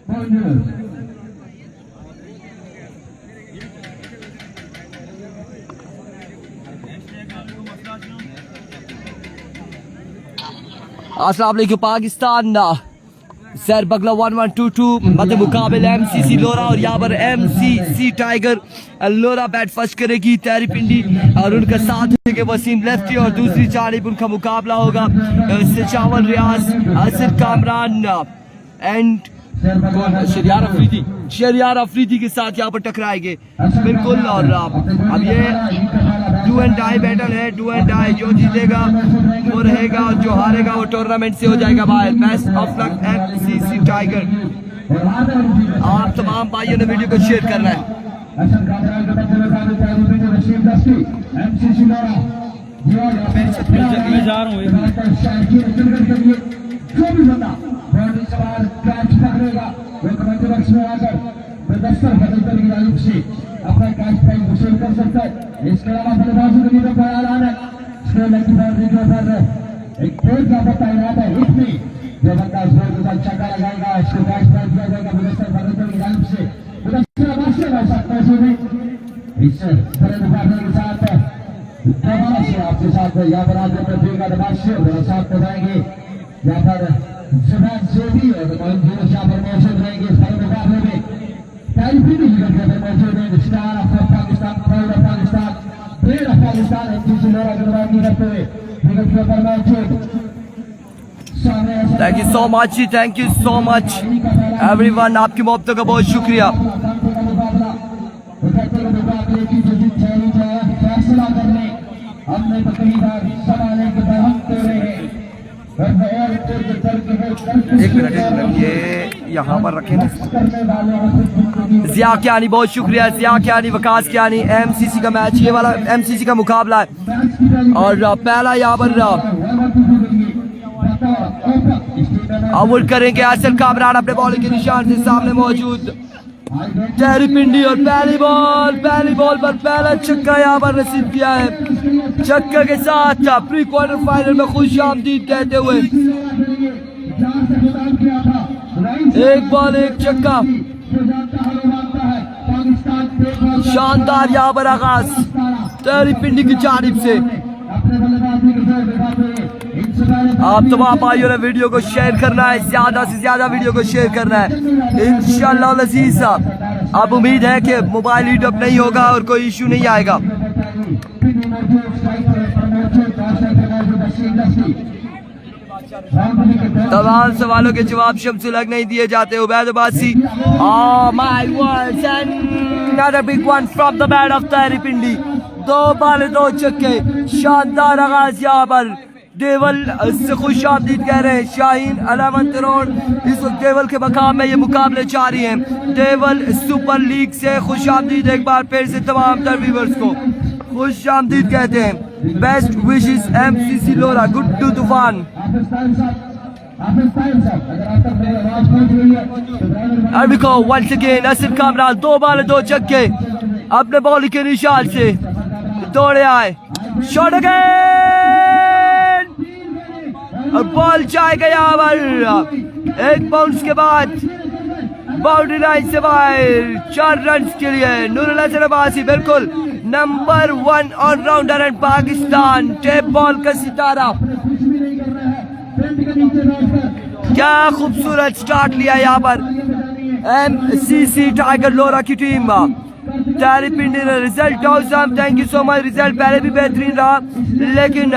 अस्सलाम वालेकुम पाकिस्तान। सर बगला 1122 मध्य मुकाबले एमसीसी लोरा और यहाँ पर एमसीसी टाइगर लोरा बैट फर्स्ट करेगी तैरी पिंडी और उनका साथ है वसीम लेफ्टी और दूसरी जानिब उनका मुकाबला होगा चावल रियाज असद कामरान एंड शरियार अफरीदी के साथ यहाँ पर टकराएंगे बिल्कुल। और अब ये डू एंड डाई बैटल है, डू एंड डाई, जो जीतेगा वो रहेगा और जो हारेगा वो टूर्नामेंट से हो जाएगा बाहर। Best of luck MCC tiger. आप तमाम भाइयों ने वीडियो को शेयर करना है। मैं जा रहा हूँ अपना कैच प्राइस वसूल कर सकता है। इसके अलावा बल्लेबाजों के लिए बड़ा ऐलान है। श्रीलंकी बाउंड्री के ऊपर एक बोल का पता है हिट में जो बंदा इस बॉल के साथ छक्का लगाएगा उसको कैच प्राइस दिया जाएगा मुदस्सिर बल्लेबाज की जानिब से। मुदस्सिर बादशाह भाई साहब मौजूद है इस बड़े मुकाबले के साथ तमाशा आपके साथ यहाँ पर आज प्रतियोगिता तमाशा मेरे साथ बताएंगे। यहाँ पर जुबान जोधी और मोहम्मद शाह पर मौजूद रहेंगे इस बड़े मुकाबले में। Thank you so much, thank you so much everyone, आपकी मोहब्बतों का बहुत शुक्रिया। एक मिनट ये यहाँ पर रखें। जिया कियानी बहुत शुक्रिया, जिया कियानी, वकास कियानी। एमसीसी का मैच, ये वाला एमसीसी का मुकाबला है और पहला यहाँ पर आउट करेंगे असद कामरान अपने बॉलिंग के निशान से सामने मौजूद तैरी पिंडी और पहली बॉल पर पहला छक्का यहाँ पर नसीब किया है। छक्के के साथ प्री क्वार्टर फाइनल में खुश आमदीद कहते हुए एक बॉल एक छक्का, शानदार यहाँ पर आगाज तैरी पिंडी की जानिब से। आप तमाम भाइयों ने वीडियो को शेयर करना है, ज्यादा से ज्यादा वीडियो को शेयर करना है इंशाअल्लाह लजीज। अब उम्मीद है कि मोबाइल हीट अप नहीं होगा और कोई इशू नहीं आएगा। तमाम सवालों के जवाब शमसुल नहीं दिए जाते। Ubaid Abbasi, my words and another big one from the bat of तैरी पिंडी। दो बाले दो छक्के, शानदार आगाज यहाँ पर। देवल से खुश आमदीद कह रहे हैं शाहीन अलामत रोड। इस वक्त देवल के मकाम में ये मुकाबले जारी हैं। देवल सुपर लीग से खुश आमदीद एक बार फिर से तमाम तर व्यूअर्स को खुश आमदीद कहते हैं। Best wishes MCC Lora, good to तूफान। अरबिको वंस अगेन असद कामरान, दो बाले दो छक्के अपने बॉलिंग के निशान से दौड़े आए। शॉट अगेन और बॉल जाएगा यहाँ पर एक बाउंस के बाद बाउंड्री लाइन से बाहर। 4 रन के लिए नूरुल हसन अब्बासी बिल्कुल number 1 allrounder and Pakistan tape ball का सितारा। क्या खूबसूरत स्टार्ट लिया यहाँ पर एमसीसी टाइगर लोरा की टीम। तैरी पिंडी ने result awesome, thank you so much. Result पहले भी बेहतरीन रहा लेकिन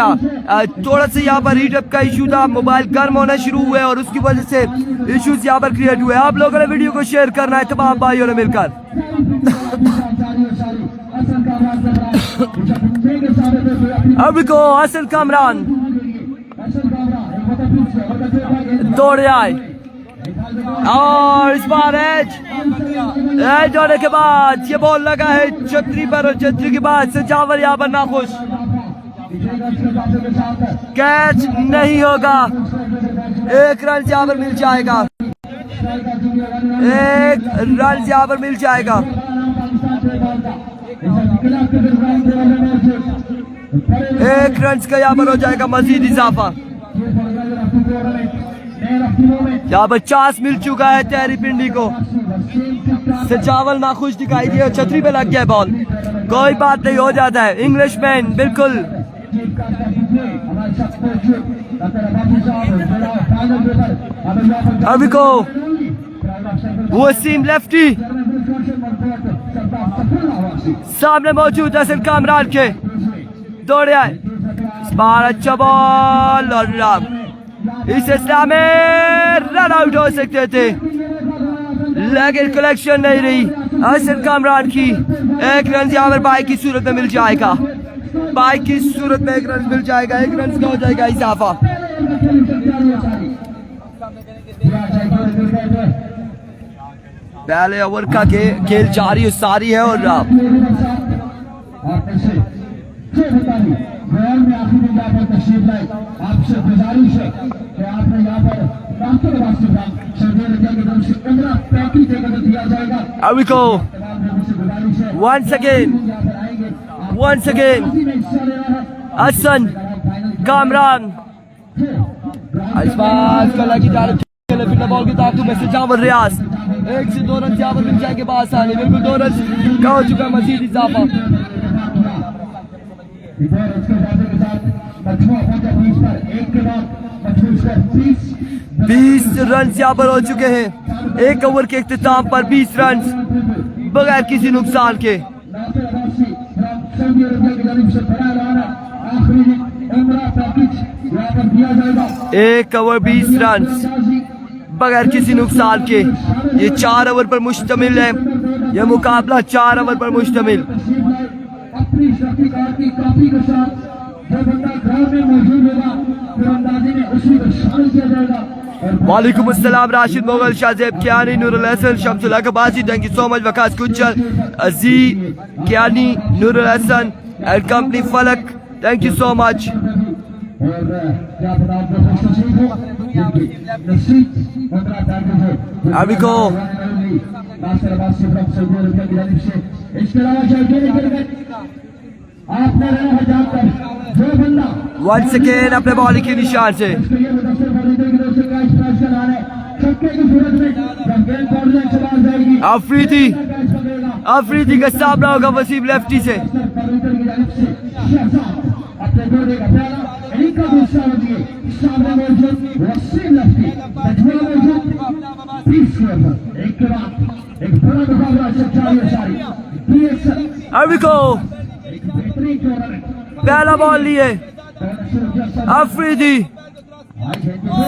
थोड़ा सा यहाँ पर हीट अप का इशू था, मोबाइल गर्म होना शुरू हुए और उसकी वजह से इश्यूज यहाँ पर क्रिएट हुए। आप लोगों ने वीडियो को शेयर करना है तमाम भाइयों ने मिलकर। अब को असद कामरान दौड़े आए और इस बार एज होने के बाद ये बॉल लगा है छतरी पर और छतरी के बाद से चावल यहाँ पर नाखुश। कैच नहीं होगा, एक रन यहाँ पर मिल जाएगा, एक रन यहाँ पर मिल जाएगा। एक रन का यहाँ पर हो जाएगा मजीद इजाफा। man of the moment. यहाँ पर चांस मिल चुका है तहरी पिंडी को। सचावल नाखुश दिखाई दिया, छतरी पे लग गया बॉल, कोई बात नहीं, हो जाता है। इंग्लिशमैन बिल्कुल। अभी को वसीम लेफ्टी सामने मौजूद है, कामरान के दौड़े आए, इस बार अच्छा बॉल और इस इस्लाम में रन आउट हो सकते थे लेकिन कलेक्शन नहीं रही हसन कामरान की। एक रन यहाँ पर बाइक की सूरत में मिल जाएगा, बाइक की सूरत में एक रन मिल जाएगा, एक रन का हो जाएगा इजाफा। पहले ओवर का खेल जारी सारी है और आपसे गुजारिश है कि आपने यहाँ पर पैकेज दिया जाएगा। अभी को once again हसन कामरान इस बार लगी जा रही बॉल की ताकत में से जावर रियाज, 1 से 2 रन जावर मिल जाएंगे बासानी, बिल्कुल 2 रन का हो चुका है मजीद इजाफा। 20 रन यहाँ पर हो चुके हैं, एक ओवर के इख्तिताम पर 20 रन बगैर किसी नुकसान के। एक ओवर 20 रन बगैर किसी नुकसान के। ये 4 ओवर पर मुश्तमिल है, यह मुकाबला 4 ओवर पर मुश्तमिल। अपनी शक्तिकार की काफी के साथ जो बंदा ग्राउंड में मौजूद होगा तीरंदाजी में उसी को शामिल किया जाएगा। वालेकुम अस्सलाम, राशिद मोगल, शाहजेब कियानी, नूरुल हसन, शम्सुल अकबासी, thank you so much, Waqas कुंचल, अजी Kayani, Nurul Hasan and company Falak, thank you so much. और क्या पता आप लोग खुश हो नसीब 15 तारीख को अभी को नासिर अब्बास से सऊदी अरब की जानिब से। इसके अलावा आपने रहा है जानकर जो बंदा वंस अगेन अपने बॉलिंग के निशान से अफरीदी, अफरीदी का सामना होगा वसीम लेफ्टी से। अपने जोड़े का पहला इनका दूसरा बजिए सामने मौजूद वसीम लेफ्टी तजवा मौजूद 20 ओवर। एक के बाद एक बड़ा मुकाबला चल रही है। अभी को पहला बॉल लिए अफरीदी,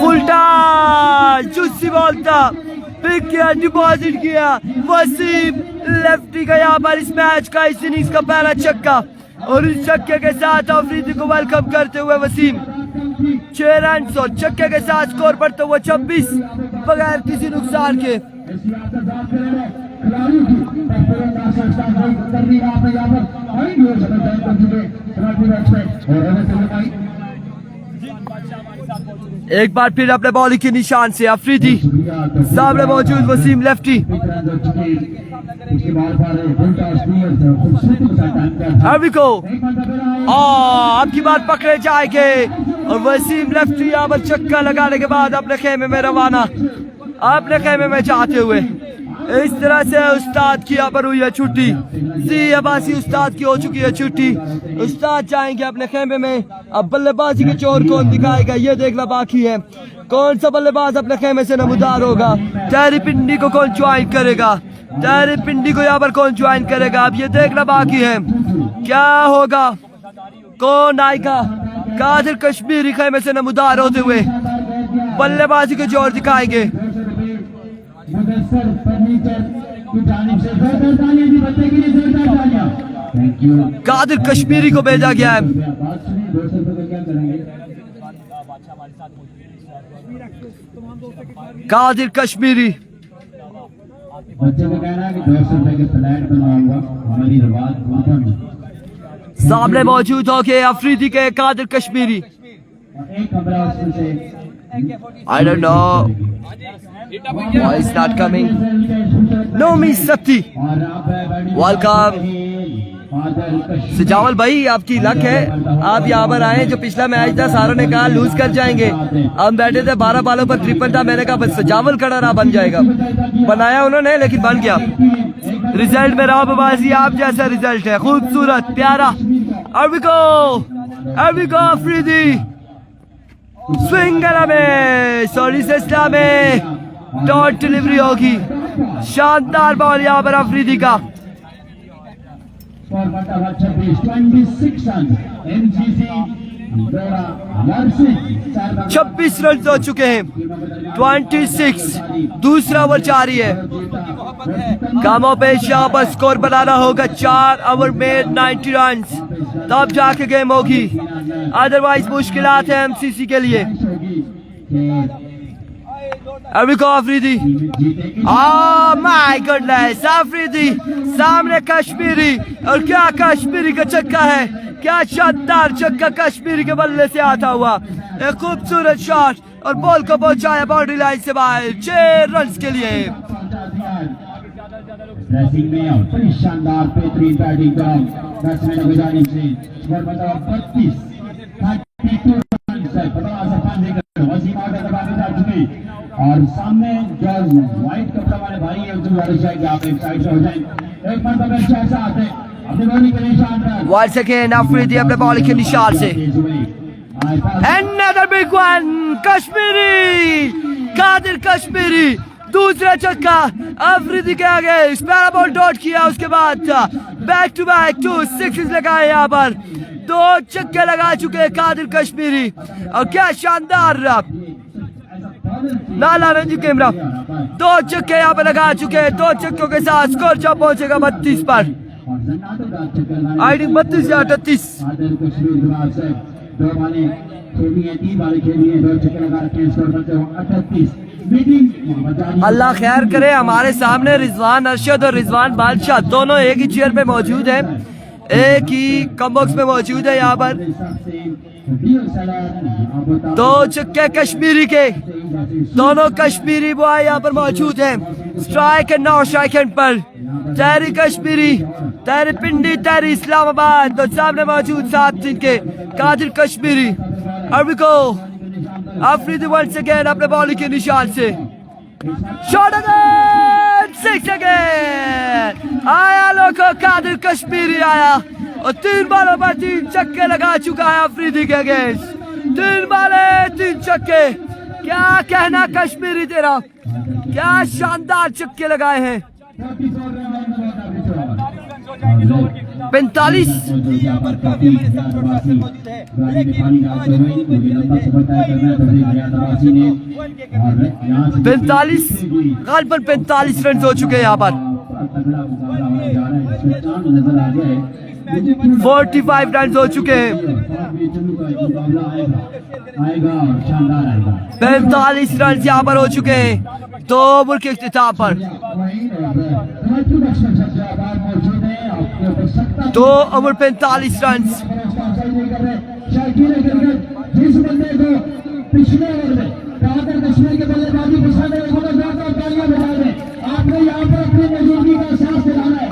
फुलटा चुस्सी बॉल था, पिक किया, डिपॉजिट किया वसीम लेफ्टी का यहाँ पर इस मैच का, इस इनिंग्स का पहला छक्का, और इस छक्के के साथ अफरीदी को वेलकम करते हुए वसीम 6 रन और छक्के के साथ स्कोर बढ़ते हुए 26 बगैर किसी नुकसान के। एक बार फिर अपने बॉलिंग के निशान से अफरीदी, सामने मौजूद वसीम लेफ्टी। अभी को अब की बात पकड़े जाएंगे और वसीम लेफ्टी यहाँ पर चक्का लगाने के बाद अपने खेमे में रवाना, अपने खेमे में जाते हुए। इस तरह से उस्ताद की यहाँ पर हुई है छुट्टी, जी अब्बासी उस्ताद की हो चुकी है छुट्टी, उस्ताद जाएंगे अपने खेमे में। अब बल्लेबाजी के चोर कौन दिखाएगा ये देखना बाकी है, कौन सा बल्लेबाज अपने खेमे से नमूदार होगा, तहरी पिंडी को कौन ज्वाइन करेगा, तहरी पिंडी को यहाँ पर कौन ज्वाइन करेगा, अब ये देखना बाकी है क्या होगा, कौन आएगा। कादिर कश्मीरी खेमे से नमूदार होते हुए बल्लेबाजी के जोर दिखाएंगे। कादिर कश्मीरी को भेजा गया है। कादिर कश्मीरी बच्चे को कहना है कि 200 रुपए के फ्लैट बनवाऊंगा, हमारी रिवाज भूलता नहीं। सामने मौजूद हो के अफरीदी के कादिर कश्मीरी। एक कमरा उससे I don't know why is not coming. No, Miss Sati. Welcome. सजावल भाई आपकी लक है, आप यहाँ पर आए। जो पिछला मैच था सारों ने कहा लूज कर जाएंगे, हम बैठे थे 12 बालों पर ट्रिपल था, मैंने कहा बस सजावल खड़ा रहा बन जाएगा, बनाया उन्होंने लेकिन बन गया। रिजल्ट में रहो बाबाजी, आप जैसा रिजल्ट है, खूबसूरत प्यारा। अरबिको अफरीदी स्विंग में सॉरी से डॉट डिलीवरी होगी, शानदार बॉल यहाँ पर अफरीदी का। 26 रन हो चुके हैं, 26, दूसरा ओवर जारी है। कामों पे यहाँ पर स्कोर बनाना होगा, 4 ओवर में 90 रन, तब जाके गेम होगी, अदरवाइज मुश्किलात है एमसीसी के लिए। अरबिको अफरीदी, माय गुडनेस, अफरीदी सामने कश्मीरी, और क्या कश्मीरी का छक्का है, क्या शानदार छक्का कश्मीरी के बल्ले से आता हुआ, एक खूबसूरत शॉट और बॉल को पहुंचाया बाउंड्री लाइन से बाहर 6 रन के लिए। ड्रेसिंग में और बड़ी शानदार बेहतरीन बैटिंग का 10 मिनट गुजारी से स्कोर बताओ 32 रन से बड़ा सफल देकर वसीम आउट दबा के जा चुके, और सामने जो व्हाइट कपड़ा वाले भाई है उनसे गुजारिश है कि आप एक साइड से हो जाएं। एक मरतबा ऐसा आते अपने बॉलिंग के निशान पर वंस अगेन अफरीदी अपने बॉलिंग के निशान से, another big one, Kashmiri, Qadir Kashmiri, दूसरा छक्का अफरीदी के आगे, स्पैरा बॉल डॉट किया, उसके बाद बैक टू बैक 2 सिक्सेस लगाए, यहाँ पर 2 छक्के लगा चुके कादिर कश्मीरी, और क्या शानदार लाला रंजी कैमरा 2 छक्के यहाँ पे लगा चुके, 2 छक्कों के साथ स्कोर जब पहुंचेगा 32 पर, आईडी 32 या 38। अल्लाह खैर करे। हमारे सामने रिजवान अरशद और रिजवान बादशाह दोनों एक ही चेयर पे मौजूद है, एक ही कमबॉक्स में मौजूद है। यहाँ पर 2 छक्के कश्मीरी के, दोनों कश्मीरी बॉय यहाँ पर मौजूद हैं। Strike and not strike and पर तहरी कश्मीरी, तहरी पिंडी, तहरी इस्लामाबाद, तो सामने मौजूद 7 दिन के कादिर कश्मीरी। अरबिको अफरीदी वंस अगेन अपने बॉलिंग के निशान से, शॉट अगेन, 6 अगेन, आया लोगों कादिर कश्मीरी आया, और 3 बालों पर 3 छक्के लगा चुका है अफरीदी के अगेंस्ट, 3 बाले 3 छक्के। क्या कहना कश्मीरी तेरा, क्या शानदार छक्के लगाए हैं। 45 गालबन 45 रन हो चुके हैं यहाँ पर, 45 रन हो चुके हैं, 45 रन यहाँ पर हो चुके हैं 2 ओवर के इख्तिताम पर। 2 ओवर 45 रन। पिछले ओवर में कादिर कश्मीरी के बल्लेबाजी पसंद है, आपने यहाँ पर अपनी मौजूदगी का एहसास दिलाना है।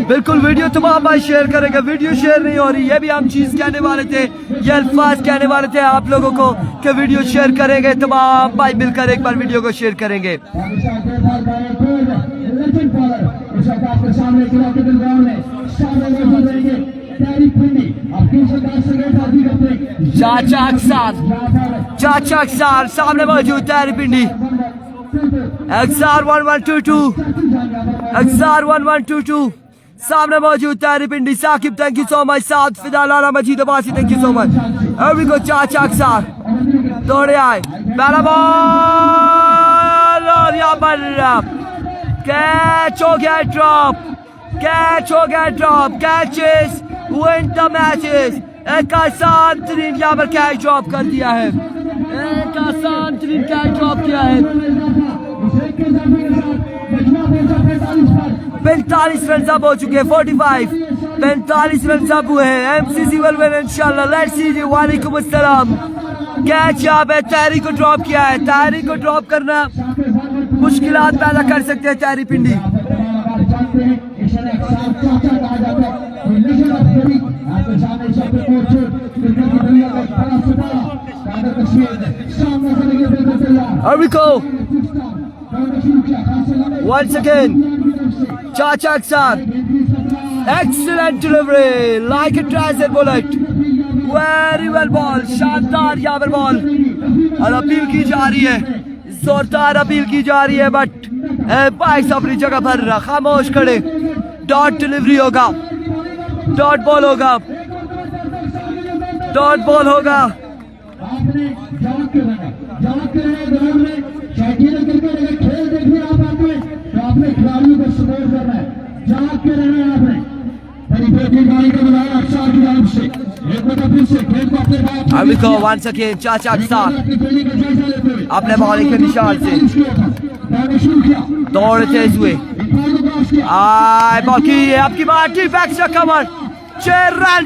बिल्कुल वीडियो तमाम भाई शेयर करेंगे, वीडियो शेयर नहीं हो रही, ये भी हम चीज कहने वाले थे, ये अल्फाज कहने वाले थे आप लोगों को कि वीडियो शेयर करेंगे, तमाम भाई मिलकर एक बार वीडियो को शेयर करेंगे। चाचा अक्सर सामने मौजूद तहरी पिंडी, अक्सर 1122, अक्सर 1122 सामने मौजूद तहरी Pindi. Saqib thank you so much, साथ Fida Lala Majeed Abbasi thank you so much. अभी को चाचा अक्सर दौड़े आए, पहला बॉल और यहाँ पर कैच हो गया ड्रॉप, कैच हो गया drop, catches win the matches. एक आसान तरीन यहाँ पर कैच ड्रॉप कर दिया है, एक आसान तरीन कैच ड्रॉप किया है। 45 रन अब हो चुके हैं, 45 रन अब हुए हैं। एमसीसी विल विन इंशाल्लाह, लेट्स सी जी। वालेकुम अस्सलाम। कैच यहाँ पे तहरी को ड्रॉप किया है, तहरी को ड्रॉप करना मुश्किलात पैदा कर सकते हैं तहरी पिंडी। Here we go. Once again, Chacha Aksar. Excellent delivery, like a transit bullet. Very well ball, शानदार यहाँ पर बॉल और अपील की जा रही है, जोरदार अपील की जा रही है, बट एम्पायर्स अपनी जगह पर खामोश खड़े। डॉट डिलीवरी होगा, डॉट बॉल होगा, डॉट बॉल होगा। आपने जांच कर रहे हैं ग्राउंड में शौकीन क्रिकेट अगर खेल देखिए आप आते हैं तो आपने खिलाड़ियों को सपोर्ट करना है, जांच कर रहे हैं आपने परिपेटी गाड़ी का बुलाया अक्षर की तरफ से एक बार फिर से खेल को अपने बात Here we go once again, चाचा अक्सर अपने बॉलिंग के निशान से दौड़ते हुए बॉल की आपकी बात ठीक extra cover 6 run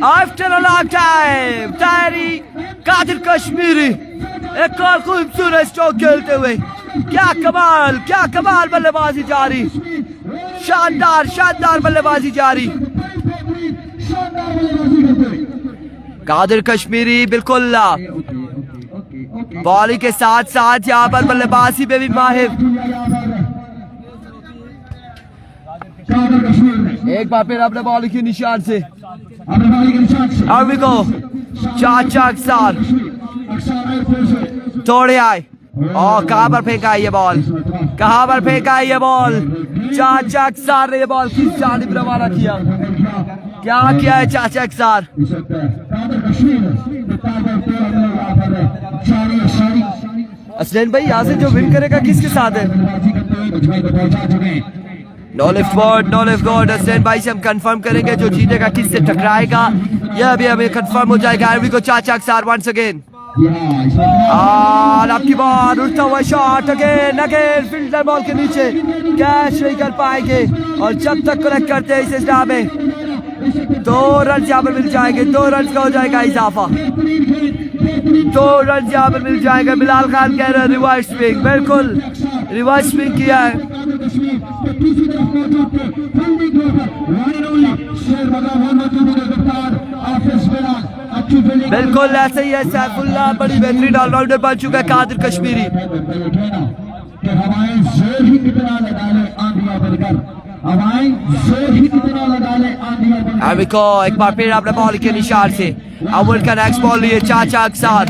after a long time. तारी कादिर कश्मीरी एक और खूबसूरत स्ट्रोक खेलते हुए, क्या कमाल बल्लेबाजी जारी, शानदार बल्लेबाजी जारी। कादिर कश्मीरी बिल्कुल बॉलिंग के साथ साथ यहाँ पर बल्लेबाजी में भी माहिर। एक बार फिर अपने बॉलिंग के निशान से Here we go. चाचा अक्सर तोड़े आए और कहाँ पर फेंका है ये बॉल, कहाँ पर फेंका है ये बॉल। चाचा अक्सर ने ये बॉल किस जानिब रवाना किया, क्या किया है चाचा अक्सर। असलैन भाई यहाँ से जो विन करेगा किसके साथ है? नो लिफ्ट बोर्ड असलैन भाई से हम कंफर्म करेंगे जो जीतेगा किससे टकराएगा, यह भी हमें कंफर्म हो जाएगा। Here we go, चाचा अक्सर वंस अगेन और आपकी बॉल उठता हुआ शॉट अगेन फील्डर बॉल के नीचे कैच नहीं कर पाएंगे और जब तक कलेक्ट करते हैं इस स्टार में 2 रन यहाँ पर मिल जाएंगे, 2 रन का हो जाएगा इजाफा, 2 रन यहाँ पर मिल जाएगा। बिलाल खान कह रहे हैं रिवर्स स्विंग, बिल्कुल रिवर्स स्विंग किया है। बिल्कुल ऐसे ही है सैफुल्लाह, बड़ी बेहतरीन ऑलराउंडर बन चुका है कादिर कश्मीरी। एक बार फिर अपने बॉल के निशान से ओवर का नेक्स्ट बॉल लिए चाचा अक्सर।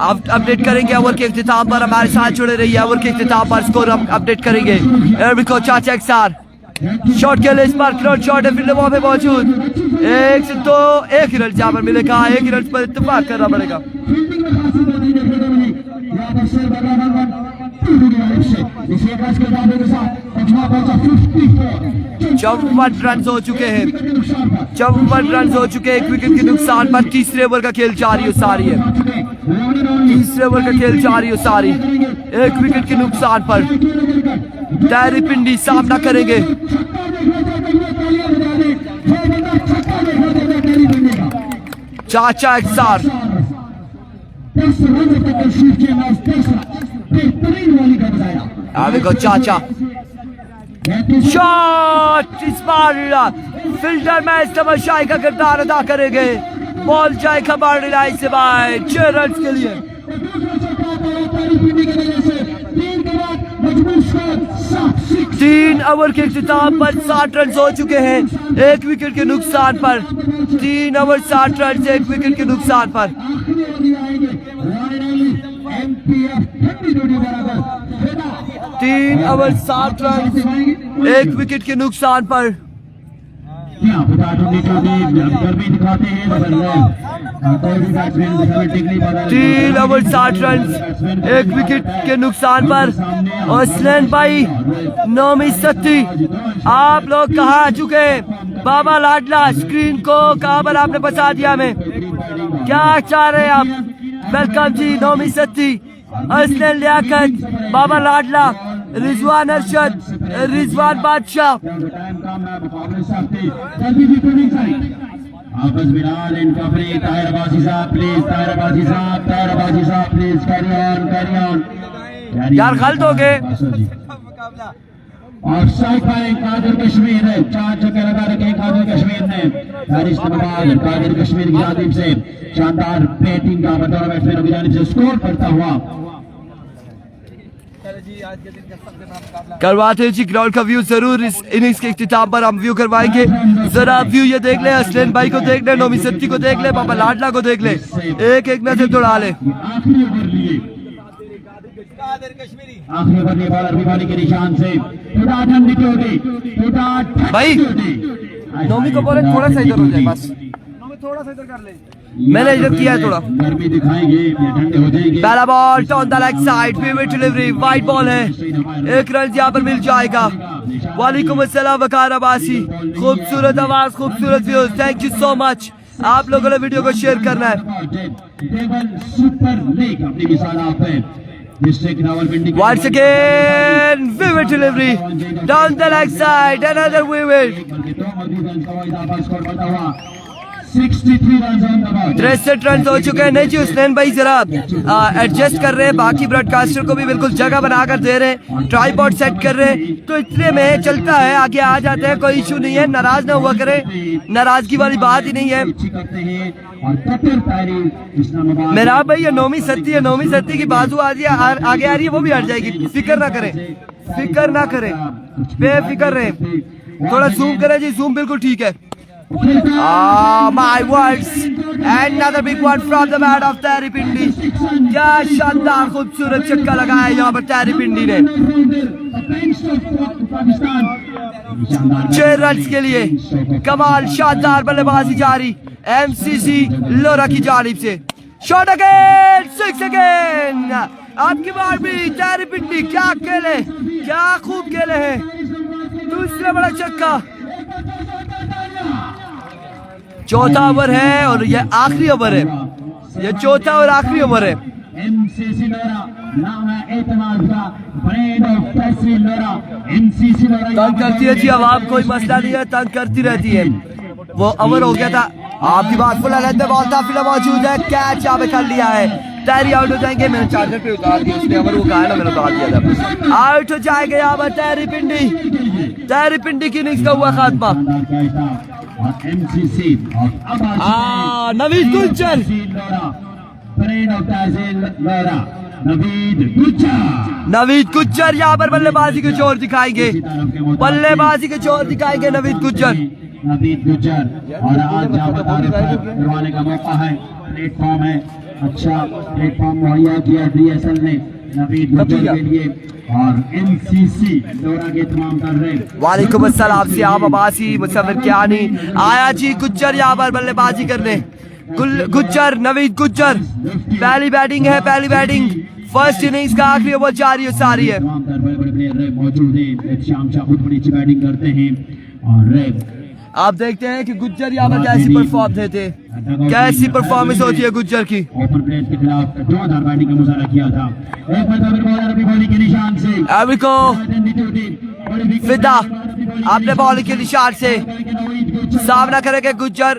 अब अपडेट करेंगे ओवर के इख्तिताम पर, हमारे साथ जुड़े रहिए। ओवर के इख्तिताम पर स्कोर हम अपडेट करेंगे। चाचा अक्सर शॉट के लिए स्पार्क शॉट है, फील्डर वहां पे मौजूद, 1 से 2 एक ही रन जहाँ पर मिलेगा, एक ही रन पर इत्तेफाक करना पड़ेगा। 54 रन हो चुके हैं, 54 रन हो चुके हैं। एक विकेट के नुकसान पर तीसरे ओवर का खेल जारी सारी है, तीसरे ओवर का खेल जारी सारी। एक विकेट के नुकसान पर तारी पिंडी सामना करेंगे। चाचा अक्सर चाचा शॉट इस बार फील्डर मैच तमाशाई का किरदार अदा करेंगे। बॉल जाएगा बाउंड्री लाइन से बाहर 6 रन के लिए। 3 ओवर के इख्तिताम पर 60 रन हो चुके हैं, एक विकेट के नुकसान पर। 3 ओवर 60 रन, एक विकेट के नुकसान पर। 3 ओवर 60 रन, एक विकेट के नुकसान पर। 3 ओवर 60 रन, एक विकेट के नुकसान पर। असलैन भाई नौमी सत्ती आप लोग कहाँ आ चुके हैं? बाबा लाडला स्क्रीन को कहाँ पर आपने बचा दिया हमें, क्या चाह रहे हैं आप? वेलकम जी नौमी सत्ती, असलैन लियाकत, बाबा लाडला, रिजवान अरशद, रिजवान बादशाह। आपस बिलाल इन कवरी ताहिरबाजी साहब प्लीज, ताहिरबाजी साहब प्लीज, कैरी ऑन यार गलत हो गए। और स्ट्राइक फायरिंग कादिर कश्मीर है, 4 छक्के लगा रखे कादिर कश्मीर ने। हैरिस के बाद कादिर कश्मीर की जानिब से शानदार बैटिंग का बतौर बैट्समैन की जानिब से स्कोर करता हुआ करवाते जी ग्राउंड का व्यू जरूर इस इनिंग्स के इख्तिताम पर हम व्यू करवाएंगे। जरा व्यू ये देख ले, असलैन भाई को देख ले, नोमी सत्ती को देख ले, बाबा लाडला को देख ले, एक एक नजर दौड़ा ले। आखिरी ओवर लिए आखिरी ओवर में बॉलर बीमारी के निशान से थोड़ा ठंडी हो गई, भाई नोमी को बोले थोड़ा सा इधर हो जाए, बस थोड़ा सा इधर कर ले, मैंने इधर किया है थोड़ा। गर्मी दिखाएंगे या ठंडे हो जाएंगे। पहला ball on the leg side, favourite delivery, wide ball है, एक रन यहाँ पर मिल जाएगा। वालेकुम अस्सलाम वकार अब्बासी, खूबसूरत आवाज, खूबसूरत views, thank you so much. आप लोगों ने वीडियो को शेयर करना है। सुपर लीग अपनी मिसाल आप है। Once again, vivid delivery down the leg side, another vivid. 63 run हो चुके हैं। नहीं जी हुसैन भाई जरा एडजस्ट कर रहे हैं, बाकी ब्रॉडकास्टर को भी बिल्कुल जगह बनाकर दे रहे हैं, ट्राइपॉड सेट कर रहे हैं, तो इतने में चलता है, आगे आ जाते हैं, कोई इशू नहीं है, नाराज ना हुआ करे, नाराजगी वाली बात ही नहीं है। मेरा भाई ये नोमी सत्ती है, नोमी सत्ती की बाजू आगे आ रही है, वो भी हट जाएगी, फिक्र ना करें, फिक्र ना करें, बेफिक्र रहे। थोड़ा जूम करें जी, जूम बिल्कुल ठीक है। My words, another big one from the bat of Terry Pindi. क्या शानदार खूबसूरत छक्का लगाया यहाँ पर टेरी पिंडी ने 6 रन के लिए। कमाल शानदार बल्लेबाजी जारी MCC लोरा की जानिब से। शॉट अगेन, 6 अगेन, आपकी बार भी टेरी पिंडी क्या खेले, क्या खूब खेले हैं। दूसरा बड़ा छक्का, चौथा ओवर है और ये आखिरी ओवर है, ये चौथा और आखिरी ओवर है। MCC लोरा नाम है एतमाद का, brand of tehsil Lora, MCC Lora. तंग करती रहती है आवाम, कोई मसला नहीं है, तंग करती रहती है। वो ओवर हो गया था, आपकी बात फुल लेंथ में बॉल था, फिलहाल मौजूद है, कैच यहाँ पे कर लिया है, टैरी आउट हो जाएंगे। मैंने चार्जर पे उतार दिया, उसने ओवर वो कहा ना, मैंने उतार दिया था। आउट हो जाएगा यहाँ पर टैरी पिंडी, टैरी पिंडी की इनिंग्स का हुआ खात्मा। MCC नवीद गुज्जर, नवीद गुज्जर यहाँ पर बल्लेबाजी के जोर दिखाएंगे, बल्लेबाजी के जोर दिखाएंगे नवीद गुज्जर। नवीद गुज्जर और आज यहाँ पर करवाने का मौका है, प्लेटफॉर्म है, अच्छा प्लेटफॉर्म मुहैया किया DSL ने नवीद गुज्जर के लिए और MCC लोरा के तमाम कर रहे। वालेकुम अस्सलाम से आप अब्बासी मुसव्विर क्या नहीं आया जी। गुज्जर यहाँ पर बल्लेबाजी करने, गुज्जर, नवीद गुज्जर, पहली बैटिंग है, पहली बैटिंग, फर्स्ट इनिंग्स का आखिरी ओवर जारी सारी है। मौजूद है, शाम शाह खुद बड़ी अच्छी बैटिंग करते हैं और आप देखते हैं कि गुज्जर यहाँ पर कैसी परफॉर्म देते, कैसी परफॉर्मेंस होती है गुज्जर की। ओपन प्लेट के खिलाफ 2000 बैटिंग का मुजाहरा किया था। एक मतलब बॉलर अभी बॉलिंग के निशान से अविको फिदा आपने बॉलिंग के निशान से सामना करेंगे गुज्जर।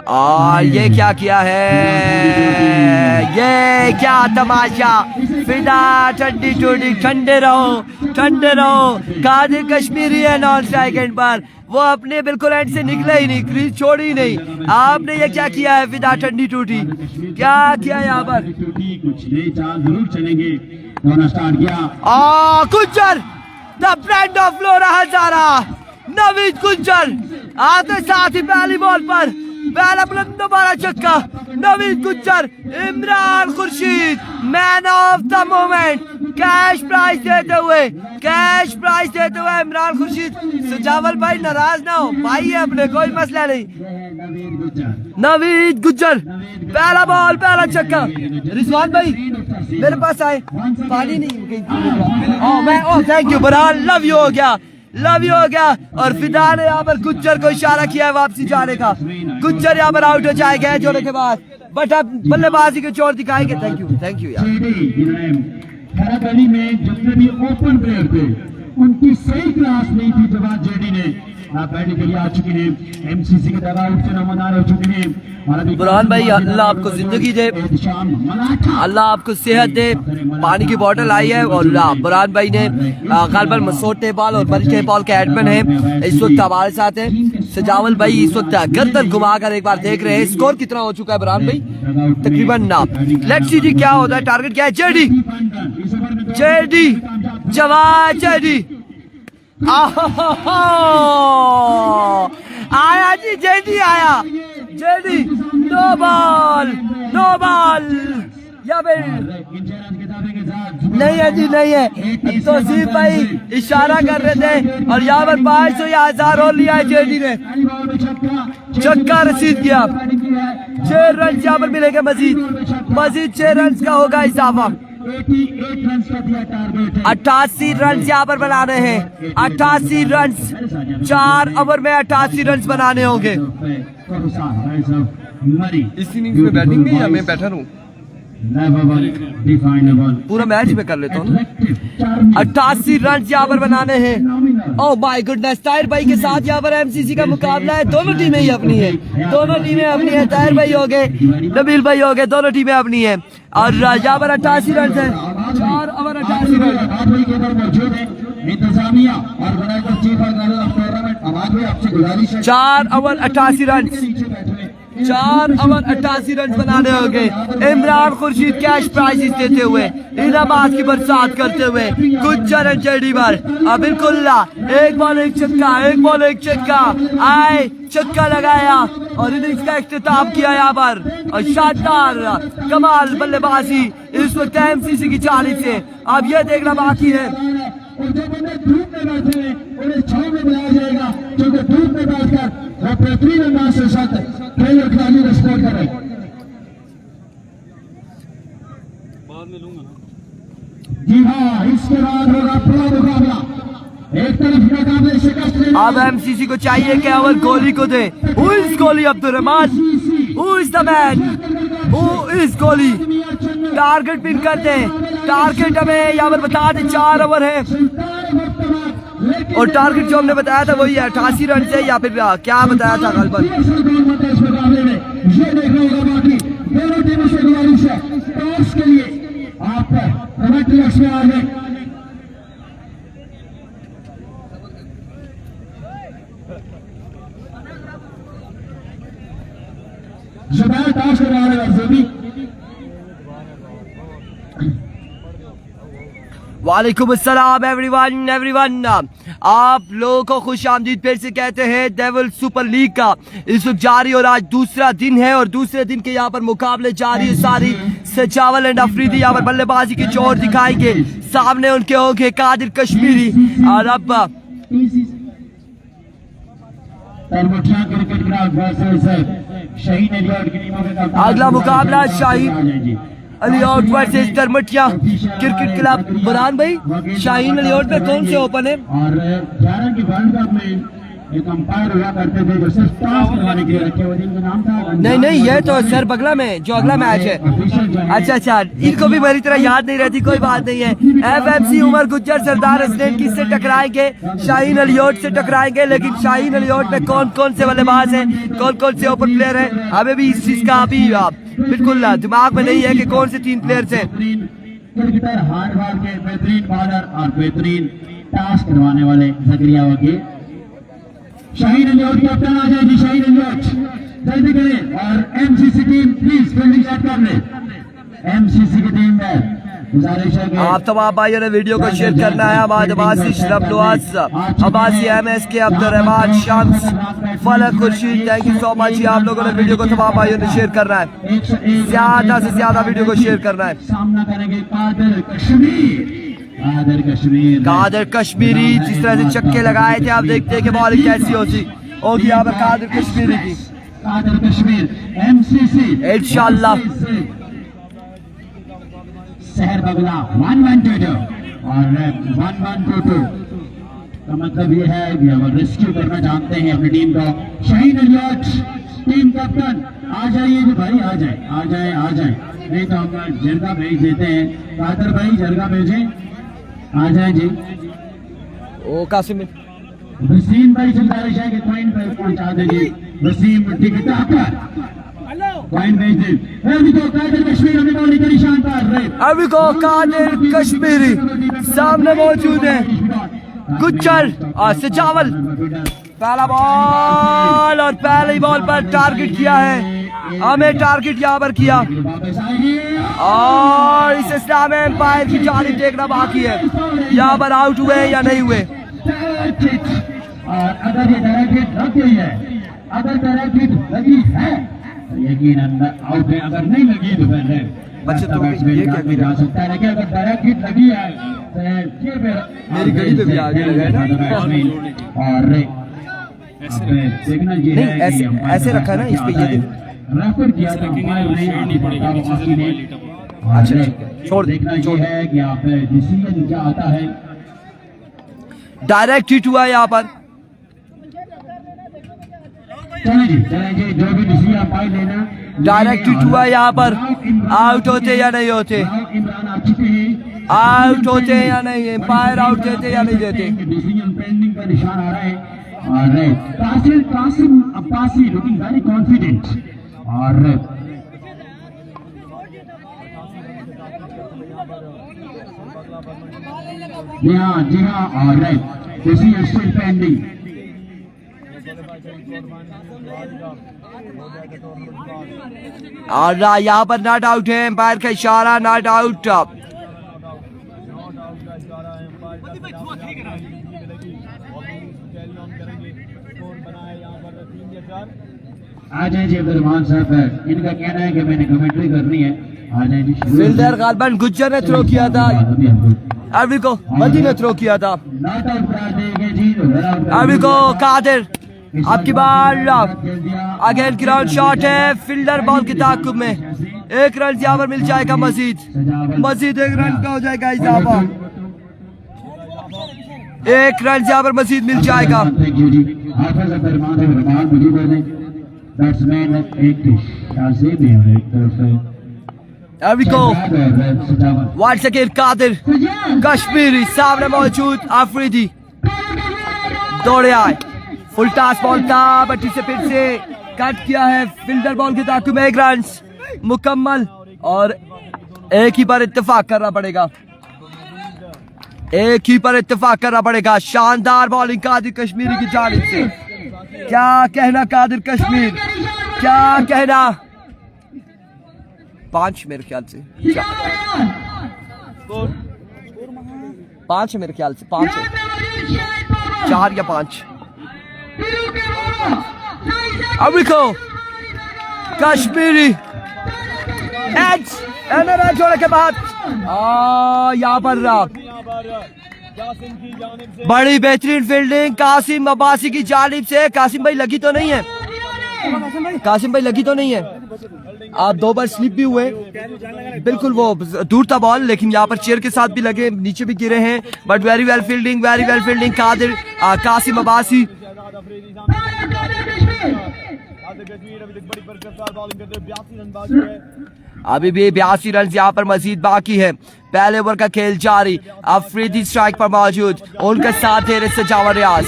और ये क्या किया है, ये क्या तमाशा, फिदा ठंडी टूटी, ठंडे रहो। कादिर कश्मीरी है नॉन स्ट्राइक एंड पर, वो अपने बिल्कुल एंड से निकले ही नहीं, क्रीज छोड़ी ही नहीं। आपने ये क्या किया है, फिदा ठंडी टूटी, क्या किया यहाँ पर। कुछ नए चाल जरूर चलेंगे, स्टार्ट किया Gujjar, the brand of Lora हजारा, नवीद गुज्जर आते साथ ही पहली बॉल पर पहला बुलंद दोबारा छक्का, Naveed Gujjar, Imran Khurshid man of the moment, cash prize देते हुए इमरान खुर्शीद। सुजावल भाई नाराज ना हो, भाई है अपने, कोई मसला नहीं। नवीद गुज्जर, पहला बॉल, पहला छक्का। रिजवान भाई मेरे पास आए, पानी नहीं, थैंक यू बरहान, लव यू हो गया। और फिदा ने यहाँ पर गुज्जर को इशारा किया है वापसी जाने का। गुज्जर यहाँ पर आउट हो जाएगा जोड़े के बाद, बट अब बल्लेबाजी के जोर दिखाएंगे। थैंक यू यार। गली में जितने भी ओपन प्लेयर थे उनकी सही क्लास नहीं थी जवाब जेडी ने, बैठने के लिए आ चुके हैं। एमसीसी के दगाउट से नमदार हो चुके हैं। बुरहान भाई अल्लाह आपको जिंदगी दे, अल्लाह आपको सेहत दे। पानी की बोतल आई है और बुरहान भाई ने गालबन मसूद टेपाल और मलिक टेपाल के एडमिन है इस वक्त हमारे साथ है। सजावल भाई इस वक्त गर्दन घुमाकर एक बार देख रहे हैं स्कोर कितना हो चुका है बुरहान भाई, तकरीबन ना। लेट्स सी जी क्या होता है, टारगेट क्या है। जेडी जेडी जवान जेडी आया जी, जेडी आया, जेडी नो बॉल या फिर नहीं है जी, नहीं है। तो सिर्फ भाई इशारा कर रहे थे और यहाँ पर 500 या 1000 और लिया है जेडी ने। छक्का रसीद किया, 6 रन यहाँ पर मिलेंगे मजीद 6 रन का होगा इजाफा। 88 रन यहाँ पर बनाने हैं, 88 रन 4 ओवर में 88 रन बनाने होंगे। इस इनिंग्स में बैटिंग में या मैं बैटर हूँ, पूरा मैच में कर लेता हूँ। 88 रन यहाँ पर बनाने हैं। ओह माय गुडनेस, ताहिर भाई के साथ यहाँ पर एमसीसी का मुकाबला है। दोनों टीमें ही अपनी है, दोनों टीमें अपनी है। ताहिर भाई हो गए, नबील भाई हो गए, दोनों टीमें अपनी है। और यहाँ पर 88 रन है, 4 ओवर 88 रन। इंतजामिया और 4 ओवर 88 रन, 4 ओवर 88 रन बनाने होंगे। इमरान खुर्शीद कैश प्राइजेस देते हुए, इनामात की बरसात करते हुए कुछ चरण जेडी पर बिल्कुल एक बॉल एक छक्का, एक बॉल एक छक्का, आए छक्का लगाया और इनिंग्स का इख्तिताम किया यहाँ पर। और शानदार कमाल बल्लेबाजी इस वक्त एमसीसी की जानिब से। अब यह देखना बाकी है और जो बंदे धूप में बैठे हैं उन्हें छांव में बुलाया जाएगा, क्योंकि धूप में बैठकर वो बेहतरीन अंदाज से साथ खेल और खिलाड़ी को सपोर्ट कर रहे हैं। जी हाँ, इसके बाद होगा पूरा मुकाबला। एक तरफ मुकाबले शिकस्त। अब एमसीसी को चाहिए कि अव्वल गोली को दे। हु इज गोली Abdurrahman, who is the man, who is गोली। टारगेट पिन कर दे, टारगेट हमें यहाँ पर बता दे 4 ओवर है और टारगेट जो हमने बताया था वही है 88 रन से, या फिर क्या बताया था गलबन। जुबैर टॉस करवा रहे हैं। वालेकुम अस्सलाम एवरीवन, आप लोगों को खुश आमदीद फिर से कहते हैं। डेविल सुपर लीग का इस वक्त जारी और आज दूसरा दिन है और दूसरे दिन के यहाँ पर मुकाबले जारी है। सारी सजावल एंड अफरीदी यहाँ पर बल्लेबाजी की जोर दिखाएंगे। सामने उनके होंगे कादिर कश्मीरी और अब अगला मुकाबला शाहीन अलियोट वर्सेस करमटिया क्रिकेट क्लब। बुरहान भाई, शाहीन अलियोट में कौन से ओपन है? और 11 की वर्ल्ड कप में एक अंपायर हुआ करते थे जो सिर्फ टॉस करवाने के लिए रखे हुए, जिनका नाम था नहीं, ये तो सर बगला में जो अगला मैच है। अच्छा, इनको भी मेरी तरह याद नहीं रहती, कोई बात नहीं है। एफएफसी उमर गुज्जर सरदार हसनैन किससे टकराएंगे? शाहीन अलियोट से टकराएंगे। लेकिन शाहीन अलियोट में कौन कौन से बल्लेबाज हैं, कौन कौन से ओपन प्लेयर हैं, हमें भी इस चीज का अभी बिल्कुल दिमाग में नहीं है कि कौन से 3 प्लेयर्स हैं। क्रिकेटर हार बार के बेहतरीन बॉलर और बेहतरीन टॉस करवाने वाले जकरिया वकील। शाहीन अलियोट कैप्टन आ जाए जी, शाहीन अलियोट जल्दी करें। और MCC team please fielding set कर ले। एमसीसी की टीम में गुजारिश है कि आप तमाम भाइयों ने वीडियो को शेयर करना है। हमारे अब्बासी शरफनवाज, अब्बासी एमएसके, अब्दुर्रहमान शम्स, फलक Khurshid, thank you so much. आप लोगों ने वीडियो को तमाम भाइयों ने शेयर करना है, ज्यादा से ज्यादा वीडियो को शेयर करना है। सामना करेंगे कादिर कश्मीरी जिस तरह से छक्के लगाए थे, आप देखते हैं कि बॉलिंग कैसी होगी यहाँ पर कादिर कश्मीरी की। कादिर कश्मीर एमसीसी इंशाल्लाह। शहर बगला 1-1-2-2 और 1-1-2-2 का मतलब ये है कि हम रेस्क्यू करना चाहते हैं अपनी टीम को। शाहीन अलियोट टीम कैप्टन आ जाइए जी भाई, आ जाए। नहीं तो हम जरगा भेज देते हैं। कादर भाई जरगा भेजें, आ जाए जी। ओ कासिम वसीम भाई से गुजारिश है कि पॉइंट पर पहुंचा दीजिए। वसीम टिकटा पर पॉइंट भेज दे। अभी तो कादिर कश्मीर हमें बॉलिंग का निशान पर रहे। अभी को कादिर कश्मीरी सामने मौजूद है। गुज्जर सजावल पहला बॉल और पहली बॉल पर टारगेट किया है। हमें टारगेट यहाँ पर किया और इस सिलसिले में एम्पायर की जानिब देखना बाकी है यहाँ पर आउट हुए या नहीं हुए। और अगर ये डायरेक्ट हिट लग गई है, अगर डायरेक्ट हिट लगी है यकीनन आउट है, अगर नहीं लगी तो फिर अच्छा तो ये क्या भी जा सकता है। लेकिन अगर डायरेक्ट हिट लगी है तो ये मेरी घड़ी पे भी आगे लगा है ना। और देखना ये है ऐसे ऐसे रखा ना इस पे ये रेफर किया था अच्छा छोड़ देखना ये है कि यहाँ पे डिसीजन क्या आता है। डायरेक्ट हिट हुआ यहाँ पर। चलें जी जो भी डिसीजन आप लेना। डायरेक्ट हिट हुआ यहाँ पर। आउट होते या नहीं होते, इमरान आ चुके हैं, आउट होते या नहीं, एम्पायर आउट देते या नहीं देते। डिसीजन पेंडिंग का निशान आ रहा है। और Qasim Abbasi looking very confident. और जी हाँ और डिसीजन स्टिल पेंडिंग। और यहाँ पर नॉट आउट है, एम्पायर का इशारा नॉट आउट। आ जाए जी अब्दुलरहमान साहब, इनका कहना है कि मैंने कमेंट्री करनी है। आ जाए जी। फील्डर गालबन गुज्जर ने थ्रो किया था, अभी को मदी ने थ्रो किया था। नॉट आउट करा देंगे जी। अभी को कादिर आपकी बार अगेन ग्राउंड शॉट है। फील्डर बॉल की ताकुब में एक रन यहाँ पर मिल जाएगा। मजीद एक रन का हो जाएगा इजाफा। एक रन यहाँ पर मजीद मिल जाएगा। बैट्समैन एक शाजी में और एक तरफ अभी को वंस अगेन कादिर कश्मीरी सामने मौजूद। अफरीदी दौड़े आए, फुल टॉस बॉल था बट इसे फिर से कट किया है। फील्डर बॉल की ताकुब में एक रन मुकम्मल और एक ही पर इत्तेफाक करना पड़ेगा, एक ही पर इत्तेफाक करना पड़ेगा। शानदार बॉलिंग कादिर कश्मीरी की जानिब से। क्या कहना कादिर कश्मीर, क्या कहना। 5 मेरे ख्याल से 5 मेरे ख्याल से 5 है, 4 या 5। अभी को कश्मीरी एज छोड़ने के बाद यहाँ पर बड़ी बेहतरीन फील्डिंग कासिम अब्बासी की जानिब से। कासिम भाई लगी तो नहीं है, कासिम भाई लगी तो नहीं है। आप 2 बार स्लिप भी हुए, बिल्कुल वो दूर था बॉल, लेकिन यहाँ पर चेयर के साथ भी लगे, नीचे भी गिरे हैं। But very well fielding Qadir Qasim Abbasi. अभी भी 82 रन यहाँ पर मजीद बाकी है। पहले ओवर का खेल जारी। अफरीदी स्ट्राइक पर मौजूद, उनके साथ है सजावल रियाज।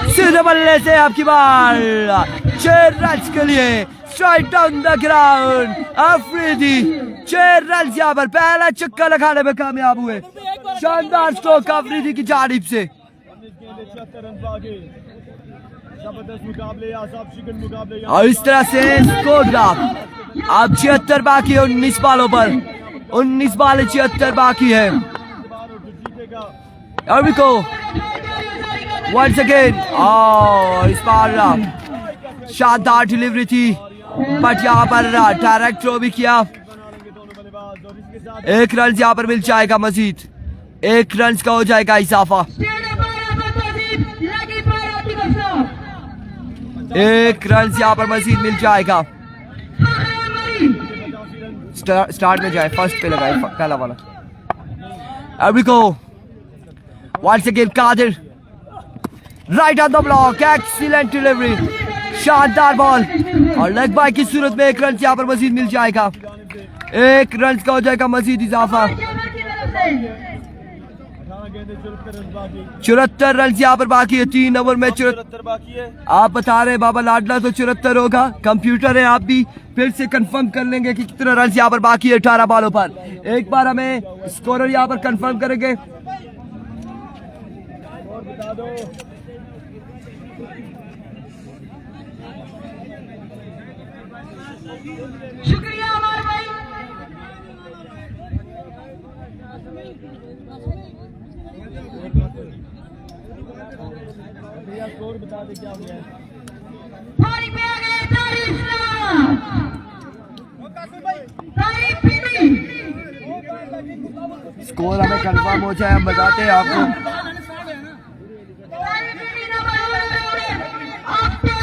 सीधे बल्ले से आपकी बाल 6 रन के लिए strike down the ground. Afridi 6 run यहाँ पर पहला चक्का लगाने में कामयाब हुए। शानदार स्ट्रोक अफरीदी की जानिब से। और इस तरह से स्कोर ड्रॉप अब 76 बाकी है 19 बॉलों पर। 19 बॉल 76 बाकी है। अभी को वंस अगेन इस बार शानदार डिलीवरी थी बट यहाँ पर डायरेक्ट थ्रो भी किया। 1 रन यहाँ पर मिल जाएगा मजीद, 1 रन का हो जाएगा इजाफा। 1 रन यहाँ पर मजीद मिल जाएगा। स्टार्ट में जाए, फर्स्ट पे लगाए पहला वाला। अभी को once again Qadir right on the block, excellent delivery, शानदार बॉल और लेग बाय की सूरत में 1 रन यहाँ पर मजीद मिल जाएगा। 1 रन का हो जाएगा मजीद इजाफा। 74 रन यहाँ पर बाकी है, 3 ओवर में 74 बाकी है। आप बता रहे बाबा लाडला तो 74 होगा, कंप्यूटर है, आप भी फिर से कंफर्म कर लेंगे कि कितने रन यहाँ पर बाकी है 18 बॉलों पर। एक बार हमें स्कोरर यहाँ पर कंफर्म करेंगे। बता दो। शुक्रिया हमारे भाई। स्कोर बता दे क्या हो गया। पानी पे आ गए तारीफ पीनी। स्कोर हमें कंफर्म हो जाए हम बताते हैं आपको। तारीफ पीनी आपके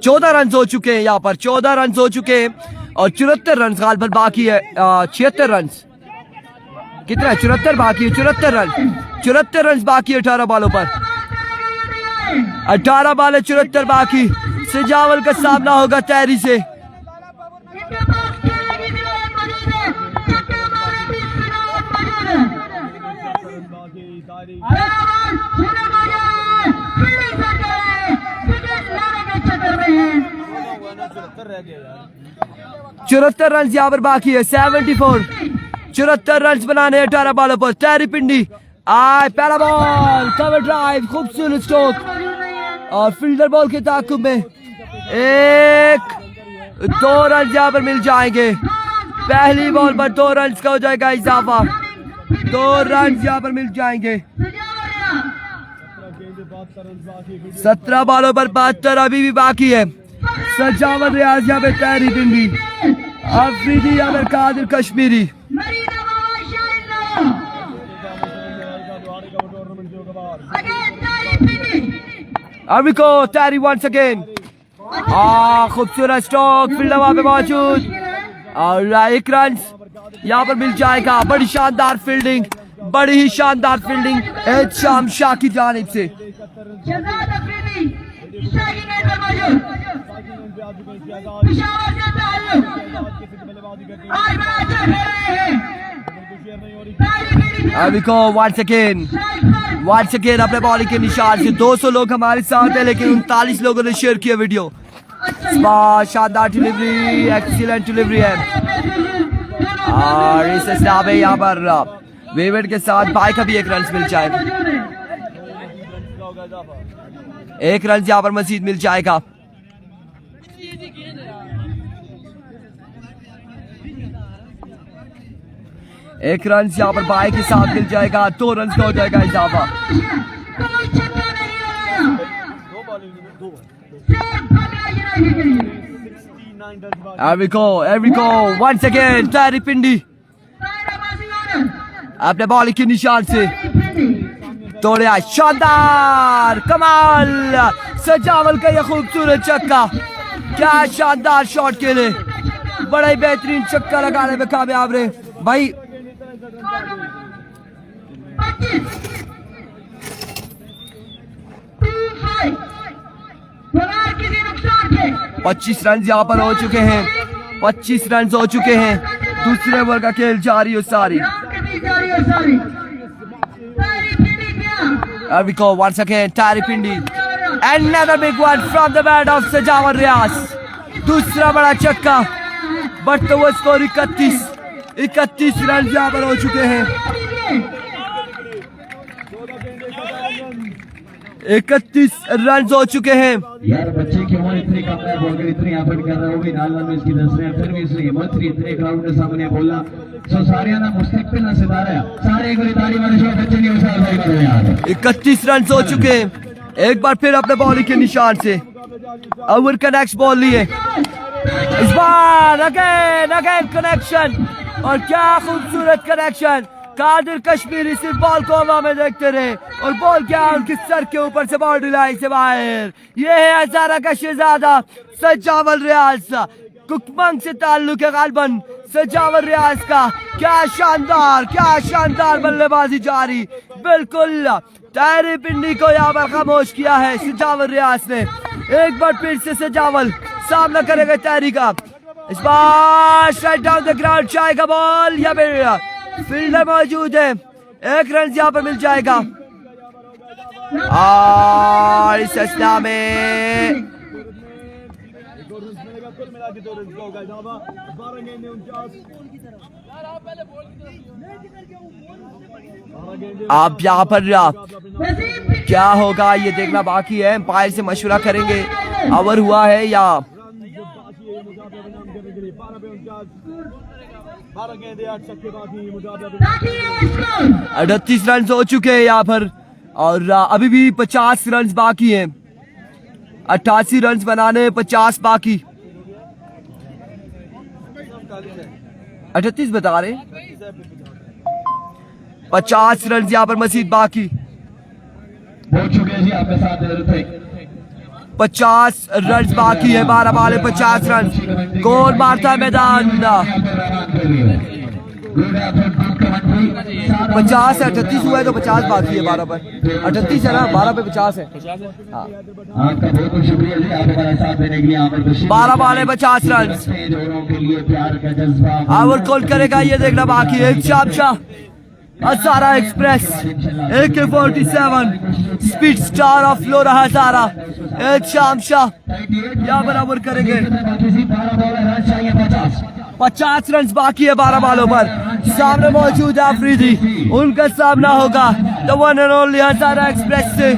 14 रन हो चुके हैं यहाँ पर, 14 रन हो चुके हैं और 74 रन गालबन बाकी है। 76 रन कितना है, 74 बाकी है, 74 रन, 74 रन बाकी है 18 बॉलों पर। 18 बॉल 74 बाकी। सजावल का सामना होगा तैरी से। रह गया यार। 74 रन यहाँ पर बाकी है, 74, 74 रन बनाने 18 बॉलों पर। तैरी पिंडी आए, पहला बॉल कवर ड्राइव, खूबसूरत स्ट्रोक और फील्डर बॉल के ताकुब में 1-2 रन यहाँ पर मिल जाएंगे। पहली बॉल पर 2 रन का हो जाएगा इजाफा, 2 रन यहाँ पर मिल जाएंगे। 17 बॉलों पर 72 अभी भी बाकी है। सजावल रियाज यहाँ पे तैरी पिंडी, अफरीदी यहाँ पर कादिर कश्मीरी। अविको तैरी वंस अगेन, खूबसूरत स्ट्रोक, फील्डर वहां पे मौजूद और 1 रन यहाँ पर मिल जाएगा। बड़ी शानदार फील्डिंग, बड़ी ही शानदार फील्डिंग शाम शाह की जानिब से। अविको वंस अगेन अपने बॉलिंग के निशान से। 200 लोग हमारे साथ हैं लेकिन 39 लोगों ने शेयर किया वीडियो। शानदार डिलीवरी, एक्सीलेंट डिलीवरी है और इस हिसाब में यहाँ पर वेवेट के साथ भाई का भी 1 रन मिल जाएगा, 1 रन यहाँ पर मजीद मिल जाएगा। एक रन यहाँ पर बाई के साथ मिल जाएगा, 2 रन का हो जाएगा इजाफा। एवरिको वंस अगेन तैरी पिंडी अपने बॉलिंग के निशान से तोड़े, शानदार कमाल सजावल का यह खूबसूरत छक्का, क्या शानदार शॉट के लिए, बड़ा ही बेहतरीन छक्का लगाने में कामयाब रहे भाई। 25 रन यहाँ पर हो चुके हैं, 25 रन हो चुके हैं। दूसरे ओवर का खेल जारी और सारी। Avico once again, Tari Pindi. Another big one from the bat of Sajawal Riaz. दूसरा बड़ा छक्का, बट वो स्कोर 31 रन यहाँ पर हो चुके हैं। 31 रन हो चुके हैं। यार बच्चे की उम्र इतनी कम है, बॉलर इतनी एफर्ट कर रहा है, वो भी नाल में इसकी 10 रन, फिर भी इसकी हिम्मत थी इतने क्राउड के सामने बोलना। सो सारे ना मुस्तकबिल ना सितारा है, सारे एक बारी ताली मारे शो बच्चे नहीं उछाल भाई मारे यार। 31 रन हो चुके हैं। एक बार फिर अपने बॉलिंग के निशान से ओवर का नेक्स्ट बॉल लिए, इस बार अगेन कनेक्शन, और क्या खूबसूरत कनेक्शन। कादिर कश्मीरी सिर्फ बॉल को हवा में देखते रहे और बॉल क्या उनके सर के ऊपर से बाउंड्री लाइन से बाहर। ये है हजारा का शहजादा सजावल रियाज, कुकमंग से ताल्लुक है गालबन सजावल रियाज का। क्या शानदार बल्लेबाजी जारी, बिल्कुल तारी पिंडी को यहाँ पर खामोश किया है सजावल रियाज ने। एक बार फिर से सजावल सामना करेगा तारी का, इस बार स्ट्राइक डाउन द ग्राउंड जाएगा बॉल, या फिर फील्डर मौजूद है, 1 रन यहाँ पर मिल जाएगा। और इस अवस्था में कुल मिला के 2 रन होगा। 12 गेंदें 49। आप यहाँ पर क्या होगा ये देखना बाकी है, एम्पायर से मशवरा करेंगे ओवर हुआ है या 12 गेंदें 8 छक्के बाकी, मुकाबला 38 रन हो चुके हैं यहाँ पर और अभी भी 50 रन बाकी हैं, 88 रन बनाने 50 बाकी, 38 बता रहे, 50 रन यहाँ पर मजीद बाकी, बहुत शुक्रिया जी आपके साथ ऋतिक। 50 रन बाकी है, 12 बॉल 50 रन, कौन मारता है मैदान, 50 है, 38 हुआ है तो 50 बाकी है, 12 पर 38 है ना, 12 पे 50 है। हाँ, आपका बहुत बहुत शुक्रिया जी, आप हमारे साथ देने के लिए। 12 बॉल 50 रन, के लिए प्यार का जज्बा ओवर कॉल करेगा ये देखना बाकी है। Shamshah Hazara express AK-47 speed star of Lora Hazara, Shamshah यहाँ पर ओवर करेंगे। 50 रन बाकी है 12 बॉलों पर, सामने मौजूद है अफरीदी, उनका सामना होगा the one and only Hazara express से,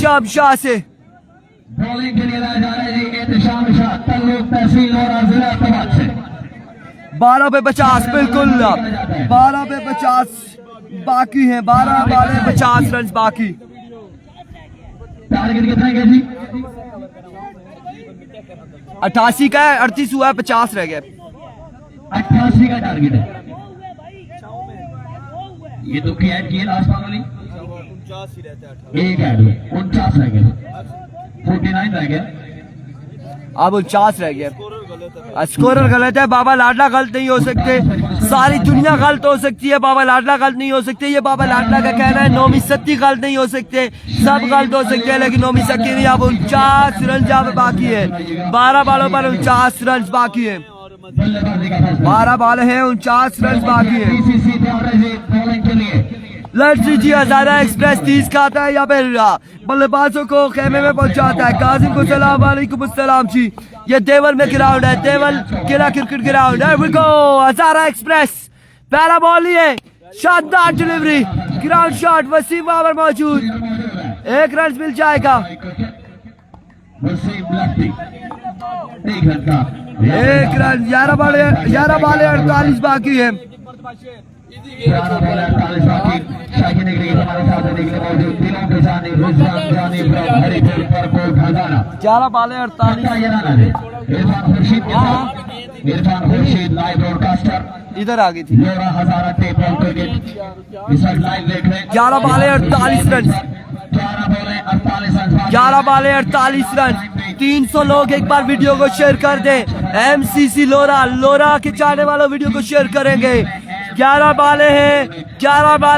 शामशाह से। बॉलिंग के लिए लाया जा रहा है जी शामशाह, ताल्लुक तहसील लोरा जिला तवात से। 12 पे 50 बिल्कुल, 12 पे 50 बाकी है, 12 बॉल 50 रन बाकी। टारगेट कितना है जी? 88 का है, 38 हुआ है, 50 रह गए। 88 का टारगेट है। ये तो क्या ऐड किए लास्ट वाली? 49 ही रहता है। एक ऐड हुए 49 रह गए, 49 रह गए, अब 49 रह गए। स्कोरर गलत है, बाबा लाडला गलत नहीं हो सकते, सारी दुनिया गलत हो सकती है, बाबा लाडला गलत नहीं हो सकते, ये बाबा लाडला का कहना है। नोमी सत्ती गलत नहीं हो सकते, सब गलत हो सकते हैं लेकिन नोमी सत्ती नहीं। अब 49 रन जहाँ पे बाकी है, 12 बॉलों पर 49 रन बाकी है, 12 बॉल है 49 रन बाकी है। बॉलिंग के लिए लड़सी जी हजारा एक्सप्रेस 30 खाता है या फिर बल्लेबाजों को खेमे में पहुंचाता है। काजिम को सलाम वालेकुम अस्सलाम जी, ये देवल में ग्राउंड है, देवल किला क्रिकेट ग्राउंड है। हजारा एक्सप्रेस पहला बॉल ही है, शानदार delivery, ground shot, Waseem Babar मौजूद, 1 रन मिल जाएगा। वसीम लफ्ती 1 रन का 1 रन, 11 बॉल 48 बाकी है। 48 बाकी। शाहीन निगरी हमारे साथ देने के लिए मौजूद, दिलों के जानिब रिजवान जानिब हरिपुर परपुर खजाना 11 ball 48। Irfan Khurshid live broadcaster इधर आ गई थी। लोरा हजारा टेप बॉल क्रिकेट इस वक्त लाइव देख रहे हैं। 11 ball 48 run, 11 ball 48 run, 11 ball 48 run. 300 लोग एक बार वीडियो को शेयर कर दें। MCC लोरा के चाहने वालों वीडियो को शेयर करेंगे। 11 बॉल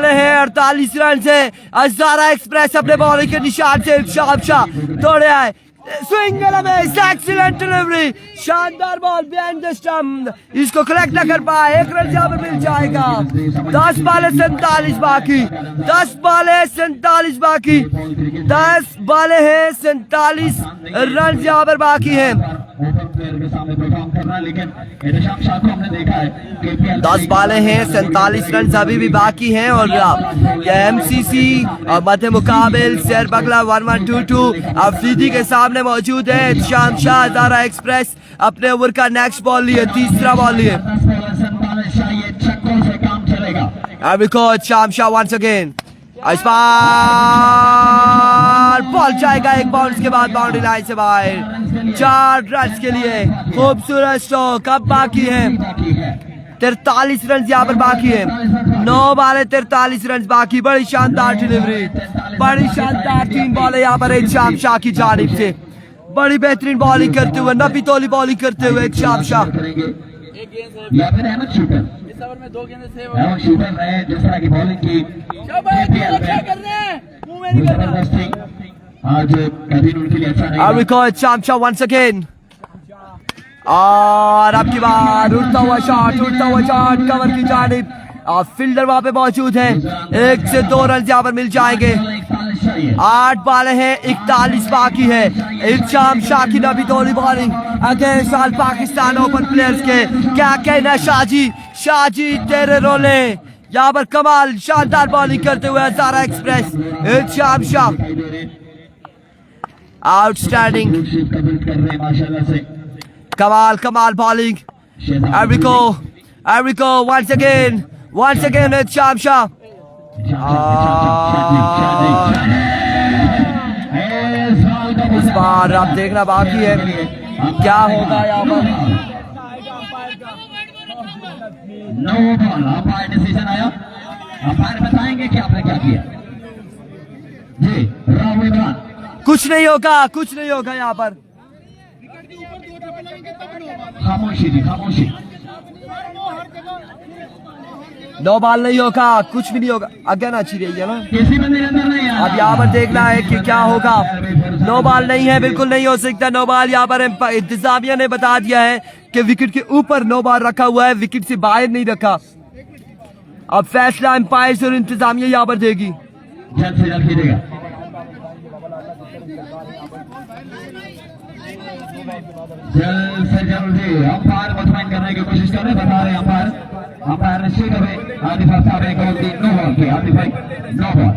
है 48 रन से हजारा एक्सप्रेस अपने बॉलिंग के निशान से शामशाह दौड़े आए। स्विंग एक्सीलेंट डिलीवरी, शानदार बॉल बिहाइंड द स्टंप, इसको कलेक्ट न कर पाए, 1 रन यहाँ पर मिल जाएगा। 10 बॉल 47 बाकी, 10 बॉल 47 बाकी, 10 बॉल है 47 रन यहाँ पर बाकी है। 10 बॉल हैं 47 रन अभी भी बाकी हैं और यह MCC मध्य मुकाबिल शेर बगला 1122 अफरीदी के सामने मौजूद है। शामशाह हजारा एक्सप्रेस अपने ओवर का नेक्स्ट बॉल लिए, तीसरा बॉल लिए। शामशाह वंस अगेन, इस बार बॉल जाएगा 1 बाउंस के बाद बाउंड्री लाइन से बाहर। 4 रन के लिए खूबसूरत स्ट्रोक। अब बाकी है 43 रन यहाँ पर बाकी है, 9 बॉल 43 रन बाकी। बड़ी शानदार डिलीवरी, बड़ी शानदार 3 बॉल यहाँ पर एक शामशाह की जानिब से, बड़ी बेहतरीन बॉलिंग करते हुए, नबी तोली बॉलिंग करते हुए एक शामशाह। या फिर अहमद शूटर, में 2 गेंदें सेव अहमद शूटर ने जिस तरह की बॉलिंग की जबरदस्ती, आज कभी उनके लिए अच्छा नहीं। Shaamshah once again. और अब की बार उड़ता हुआ शॉट कवर की जानिब। फील्डर वहां पे मौजूद है। 1 से 2 रन यहाँ पर मिल जाएंगे। 8 बालें हैं, 41 बाकी है। इल्जाम शाकिर अभी थोड़ी bowling against all Pakistan open players के। क्या कहना शाहजी तेरे रोले। यहाँ पर कमाल शानदार बॉलिंग करते हुए हजारा एक्सप्रेस। इल्जाम शाह आउटस्टैंडिंग, कमाल बॉलिंग। एवरिको once again इल्जाम शाह। इस बार आप देखना बाकी है क्या होगा यहाँ पर। नो बॉल, अंपायर डिसीजन आया। अंपायर बताएंगे कि आपने क्या किया। जी राहुल इमरान, कुछ नहीं होगा यहाँ पर। खामोशी जी, खामोशी। नो बॉल नहीं होगा, कुछ भी नहीं होगा। अगेन अच्छी रही है ना। किसी बंदे के अंदर नहीं आया। अब यहाँ पर देखना है कि क्या होगा। नो बॉल नहीं है, बिल्कुल नहीं हो सकता नो बॉल। यहाँ पर इंतजामिया ने बता दिया है कि विकेट के ऊपर नो बॉल रखा हुआ है, विकेट से बाहर नहीं रखा। अब फैसला अंपायर और इंतजामिया यहाँ पर देगी। जल्द से जल्द कीजिएगा। जल्द से जल्द जी अंपायर मुतमईन करने की कोशिश कर रहे, बता रहे अंपायर ने सीधे आदिफ साहब ने कहा कि नो बॉल की। आदिफ भाई नो बॉल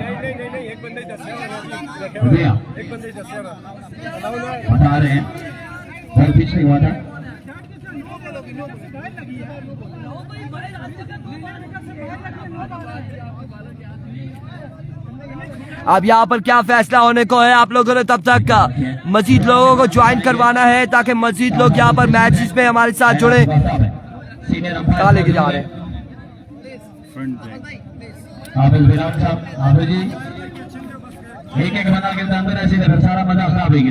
भैया बता रहे हैं, बॉल पिच नहीं हुआ था। अब यहाँ पर क्या फैसला होने को है आप लोगों ने तब तक का मजीद लोगों को ज्वाइन करवाना है ताकि मजीद लोग यहाँ पर मैचेस में हमारे साथ जुड़े। कहाँ लेके जा रहे हैं आबिद जी, एक बंदा के अंदर ऐसे फिर सारा मजा खराब है।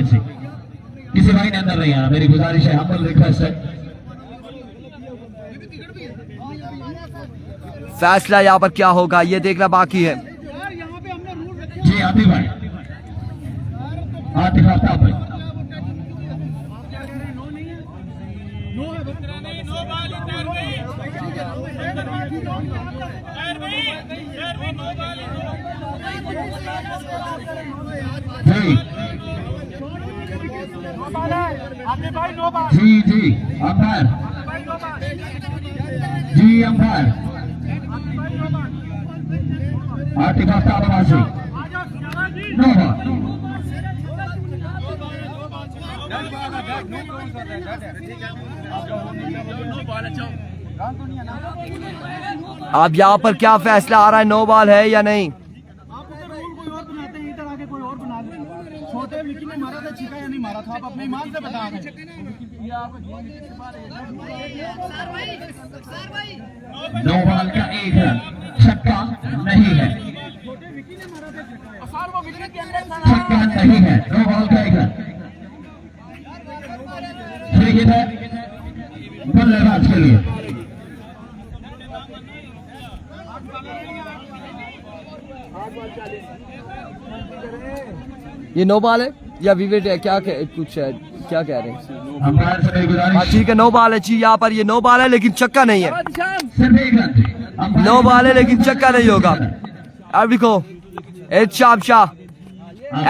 किसी भाई ने अंदर नहीं आना, मेरी गुजारिश है, हम्बल रिक्वेस्ट है। फैसला यहाँ पर क्या होगा ये देखना बाकी है। जी आतिफ भाई, आतिफ आफ्ताब भाई, जी अंपायर, जी अंपायर आतिफ आफ्ताब आवाज़ी नो बॉल। अब यहाँ पर क्या फैसला आ रहा है, नो बॉल है या नहीं। छोटे विकेट ने मारा था, छिका या नहीं मारा था, आप अपने ईमान से बता रहे हैं। नो बॉल का 1 रन, छक्का नहीं है, छक्का नहीं है। नो बॉल का 1 रन। फ्री हिट है बल्लेबाज के लिए। ये नो बॉल है या विकेट है, क्या कुछ है, क्या कह रहे हैं। अंपायर से मेरी गुजारिश, ठीक है नो बॉल है जी। यहाँ पर ये नो बॉल है लेकिन छक्का नहीं है। सिर्फ 1 रन। नो बॉल है लेकिन छक्का नहीं होगा। अब देखो इल्जाम शाह,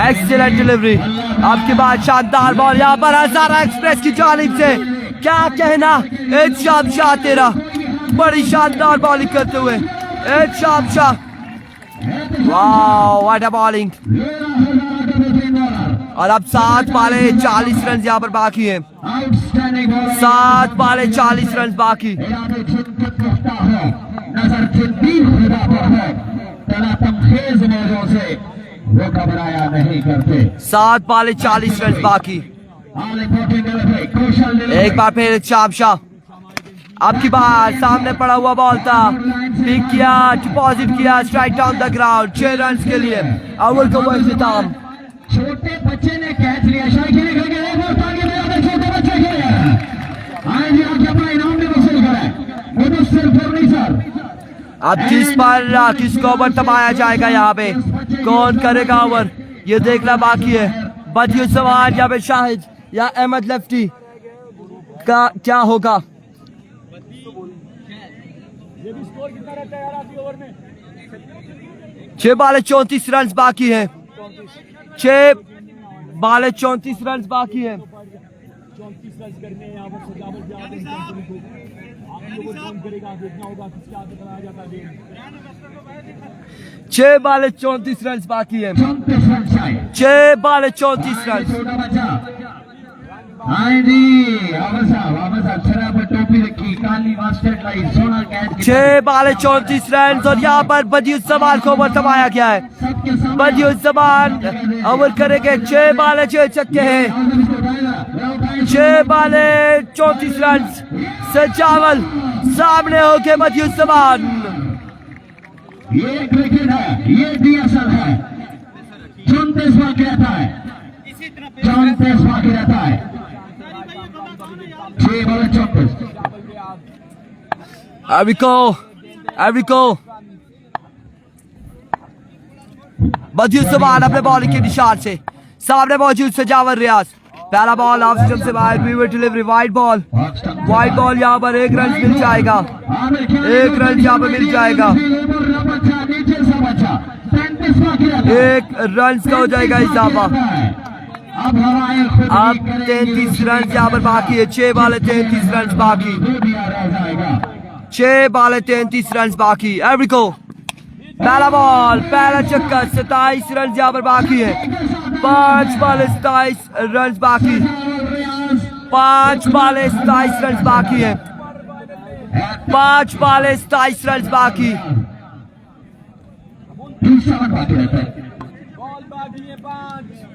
एक्सीलेंट डिलीवरी। आपके बाद शानदार बॉल यहाँ पर हजारा एक्सप्रेस की जानिब से। क्या कहना इल्जाम शाह तेरा, बड़ी शानदार बॉलिंग करते हुए इल्जाम शाह। वाह व्हाट अ बॉलिंग। और अब 7 बाले 40 रन यहाँ पर बाकी है। 7 बाले 40 रन बाकी। वो घबराया नहीं करते। 7 बाले 40 रन बाकी। एक बार फिर इल्जाम शाह, आपकी बार सामने पड़ा हुआ बॉल था, पिक किया, डिपॉजिट किया, strike down the ground 6 run के लिए। अव्वल का वो इख्तिताम। छोटे बच्चे ने कैच लिया, छोटे बच्चे के लिए आज आपके अपना इनाम भी वसूल करें। वो तो सिर्फ नहीं सर। अब किसको ओवर दबाया जाएगा, यहाँ पे कौन करेगा ओवर ये देखना बाकी है। बदियो सवार या फिर शाहिद या अहमद लेफ्टी। का क्या होगा। ये भी स्कोर कितना रहता है यार आपकी ओवर में? 6 बॉल 34 रन बाकी है। 6 बॉल 34 रन बाकी है। 34 रन करने यहाँ पर सजावट भी आप लोगों को फोन करेगा, देखना होगा किसके हाथ में बनाया जाता है गेम। 6 बॉल 34 रन बाकी है। 6 बॉल 34 रन। टोपी रखी, काली मास्टर लाइट, सोना कैच। 6 बॉल 34 रन और यहाँ पर बदियुज्जमान को ओवर थमाया गया है। बदियुज्जमान ओवर करेंगे। 6 बॉल 6 छक्के हैं। 6 बॉल 34 रन। सजावल सामने होके बदियुज्जमान। ये क्रिकेट है, ये डीएसएल है। 34 बाकी रहता है। 34 बाकी रहता है। 6 बॉल 34। एरिको बदियुज्जमान अपने बॉलिंग के निशान से सामने मौजूद सजावल रियाज। पहला बॉल ऑफ स्टंप से बाहर, वीवर डिलीवरी, वाइड बॉल यहाँ पर 1 रन मिल जाएगा। 1 रन यहाँ पर मिल जाएगा। 1 रन का हो जाएगा इजाफा। अब 33 रन यहाँ पर बाकी है। 6 बॉल 33 रन बाकी। 6 बॉल 33 रन बाकी। एरिको पहला बॉल, पहला चक्का। 27 रन यहाँ पर बाकी है। 5 बॉल 27 रन बाकी। 5 बॉल 27 रन बाकी है। 5 बॉल 27 रन बाकी। बॉल बाकी है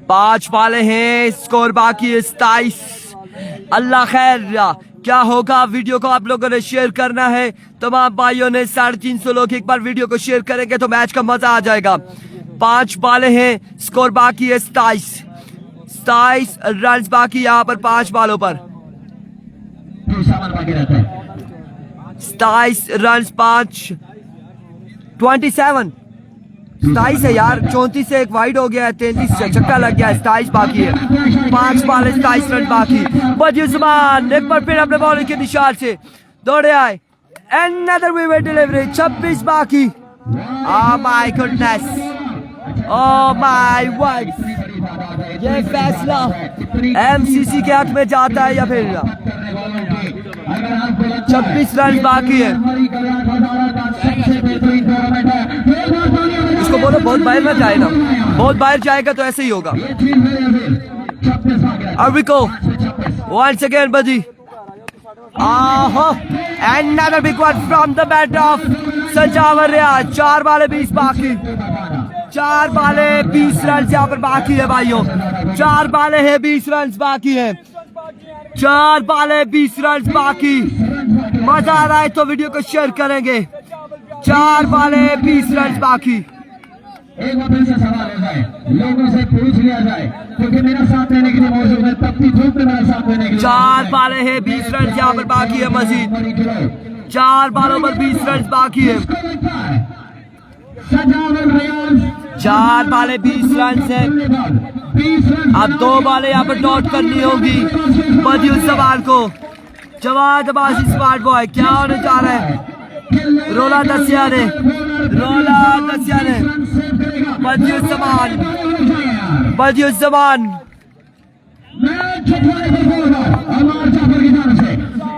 5 बॉलें हैं, स्कोर बाकी है 27। अल्लाह खैर क्या होगा। वीडियो को आप लोगों ने शेयर करना है। तमाम भाइयों ने 350 लोग एक बार वीडियो को शेयर करेंगे तो मैच का मजा आ जाएगा। 5 बॉलें हैं, स्कोर बाकी है 27 रन बाकी यहाँ पर 5 बॉलों पर। 27 रन 5 27 है यार। 34 से एक वाइड हो गया है। 33 से छक्का लग गया है। 27 बाकी है। 5 बॉल 27 रन बाकी। बदियुज्जमान एक बार फिर अपने बॉलिंग के निशान से दौड़े आए। Another wicket delivery। 26 बाकी। Oh my goodness, oh my word। ये फैसला MCC के हक में जाता है या फिर 26 रन बाकी है। इसको बोलो बहुत बाहर ना जाए ना, बहुत बाहर जाएगा तो ऐसे ही होगा। एरिको once again बदी। Another big one from the bat of सजावल रियाज। 4 बॉल 20 बाकी। 4 बॉल 20 रन यहाँ पर बाकी है भाइयों। 4 बॉल है 20 रन बाकी है। 4 बॉल 20 रन बाकी। मजा आ रहा है तो वीडियो को शेयर करेंगे। 4 बॉल 20 रन बाकी। एक बार फिर से सवाल हो जाए, लोगों से पूछ लिया जाए, क्योंकि मेरा साथ देने के लिए मौजूद है। तब भी धूप में मेरा साथ देने के लिए 4 बॉल है 20 रन यहाँ पर बाकी है मजीद। 4 बॉलों पर 20 रन बाकी है। 4 बॉल 20 रन है। अब 2 बॉल यहाँ पर डॉट करनी होगी बदियुज्जमान को। जवाद अब्बासी स्मार्ट बॉय क्या होने जा रहा है। रोला दसिया ने बदियुज्जमान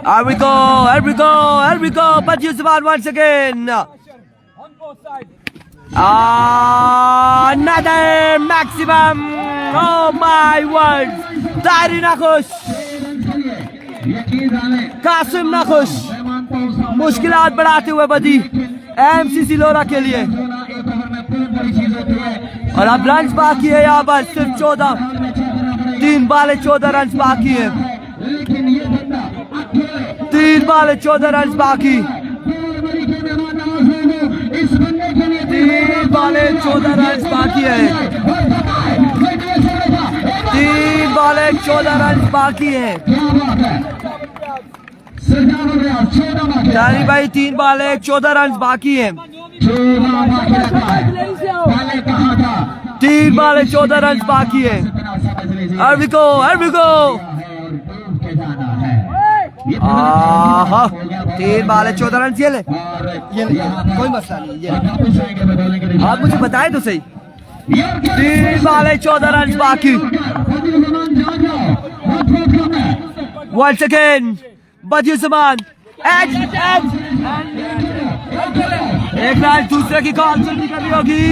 Errico बदियुज्जमान once again। Another maximum। Oh my word। तारी ना खुश, कासिम ना खुश। मुश्किलात बढ़ाते हुए बदी MCC लोरा के लिए। और अब रन बाकी है यहाँ पर सिर्फ 14। 3 बॉल 14 रन बाकी है। 3 बॉल 14 रन बाकी। 3 बॉल 14 रन बाकी है। 3 बॉल 14 रन बाकी है। यानी भाई 3 बॉल 14 रन बाकी है। 3 बॉल 14 रन बाकी है। एरिको आहा 3 बॉल है 14 रन। ये ले कोई मसला नहीं, ये आप मुझे बताए तो सही। 3 बॉल है 14 रन बाकी। Once again, बदियुस्मान एज एक रन दूसरे की कॉल जल्दी करनी होगी।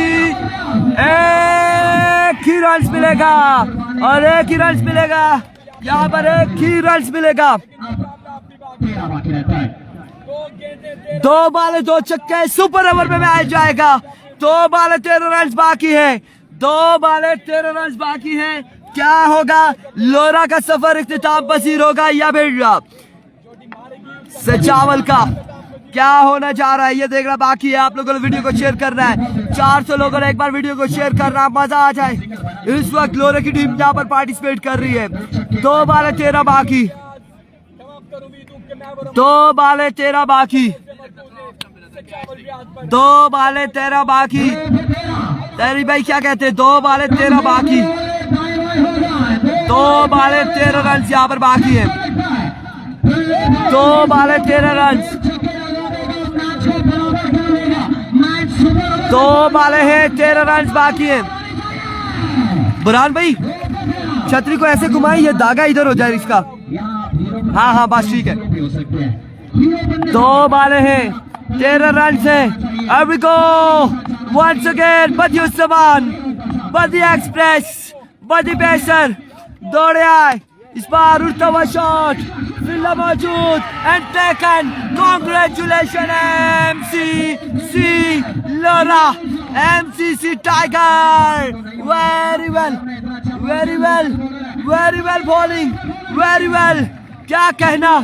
एक ही रन मिलेगा और एक ही रन मिलेगा, यहाँ पर एक ही रन मिलेगा। 2 बॉल 2 छक्के, सुपर ओवर में मैच जाएगा। 2 बॉल 13 रन बाकी है, 2 बॉल 13 रन बाकी है। क्या होगा, लोरा का सफर इख्तिताम पसीर होगा या फिर सचावल का? क्या होना जा रहा है ये देखना बाकी है। आप लोगों ने वीडियो को शेयर करना है, 400 लोगों ने एक बार वीडियो को शेयर करना, मजा आ जाए। इस वक्त लोरे की टीम यहाँ पर पार्टिसिपेट कर रही है। 2 बॉल 13 बाकी, 2 बॉल 13 बाकी, 2 बॉल 13 बाकी। तेरी भाई क्या कहते हैं? 2 बॉल 13 बाकी, 2 बॉल 13 रन यहाँ पर बाकी है। 2 बॉल 13 रन, 2 बॉल है 13 रन बाकी है। बुरहान भाई छतरी को ऐसे घुमाई, ये धागा इधर हो जाए इसका। हाँ हाँ बस ठीक है। 2 बॉल है 13 रन से। अब वी गो वंस अगेन, बदियुस्मान, बदी एक्सप्रेस, बदी पेसर दौड़े आए। इस बार उड़ता हुआ शॉट, फिल्ला मौजूद and taken. Congratulation MCC Lora, MCC tiger. Very well, very well, very well bowling, very well. क्या कहना,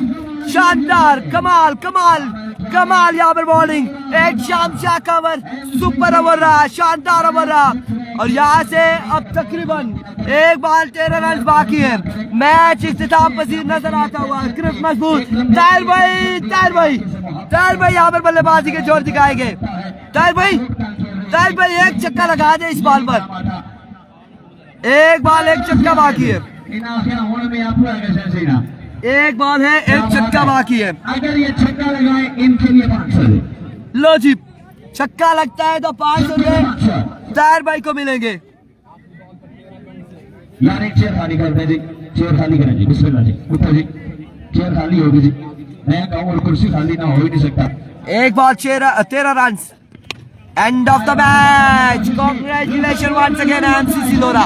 शानदार, कमाल कमाल कमाल यहाँ पर बॉलिंग। एक शाम शाह का ओवर, सुपर ओवर रहा, शानदार ओवर रहा। और यहाँ से अब तकरीबन 1 बॉल 13 रन बाकी है। मैच इख्तिताम पसीर नजर आता हुआ, ग्रिप मजबूत। ताहिर भाई, ताहिर भाई, ताहिर भाई यहाँ पर बल्लेबाजी के जोर दिखाएंगे। ताहिर भाई, ताहिर भाई एक छक्का लगा दे इस बॉल पर। 1 बॉल 1 छक्का बाकी है, 1 बॉल है 1 छक्का बाकी है। अगर ये छक्का लगाए इनके लिए 500। लो जी, छक्का लगता है तो 500 रुपए ताहिर भाई को मिलेंगे। यार एक चेयर खाली कर दे जी, चेयर खाली करें जी, बिस्मिल्लाह जी, उठो जी, चेयर खाली होगी जी। मैं कहूँ और कुर्सी खाली ना हो ही नहीं सकता। 1 ball 13 run, end of the match. Congratulation once again MCC Laura.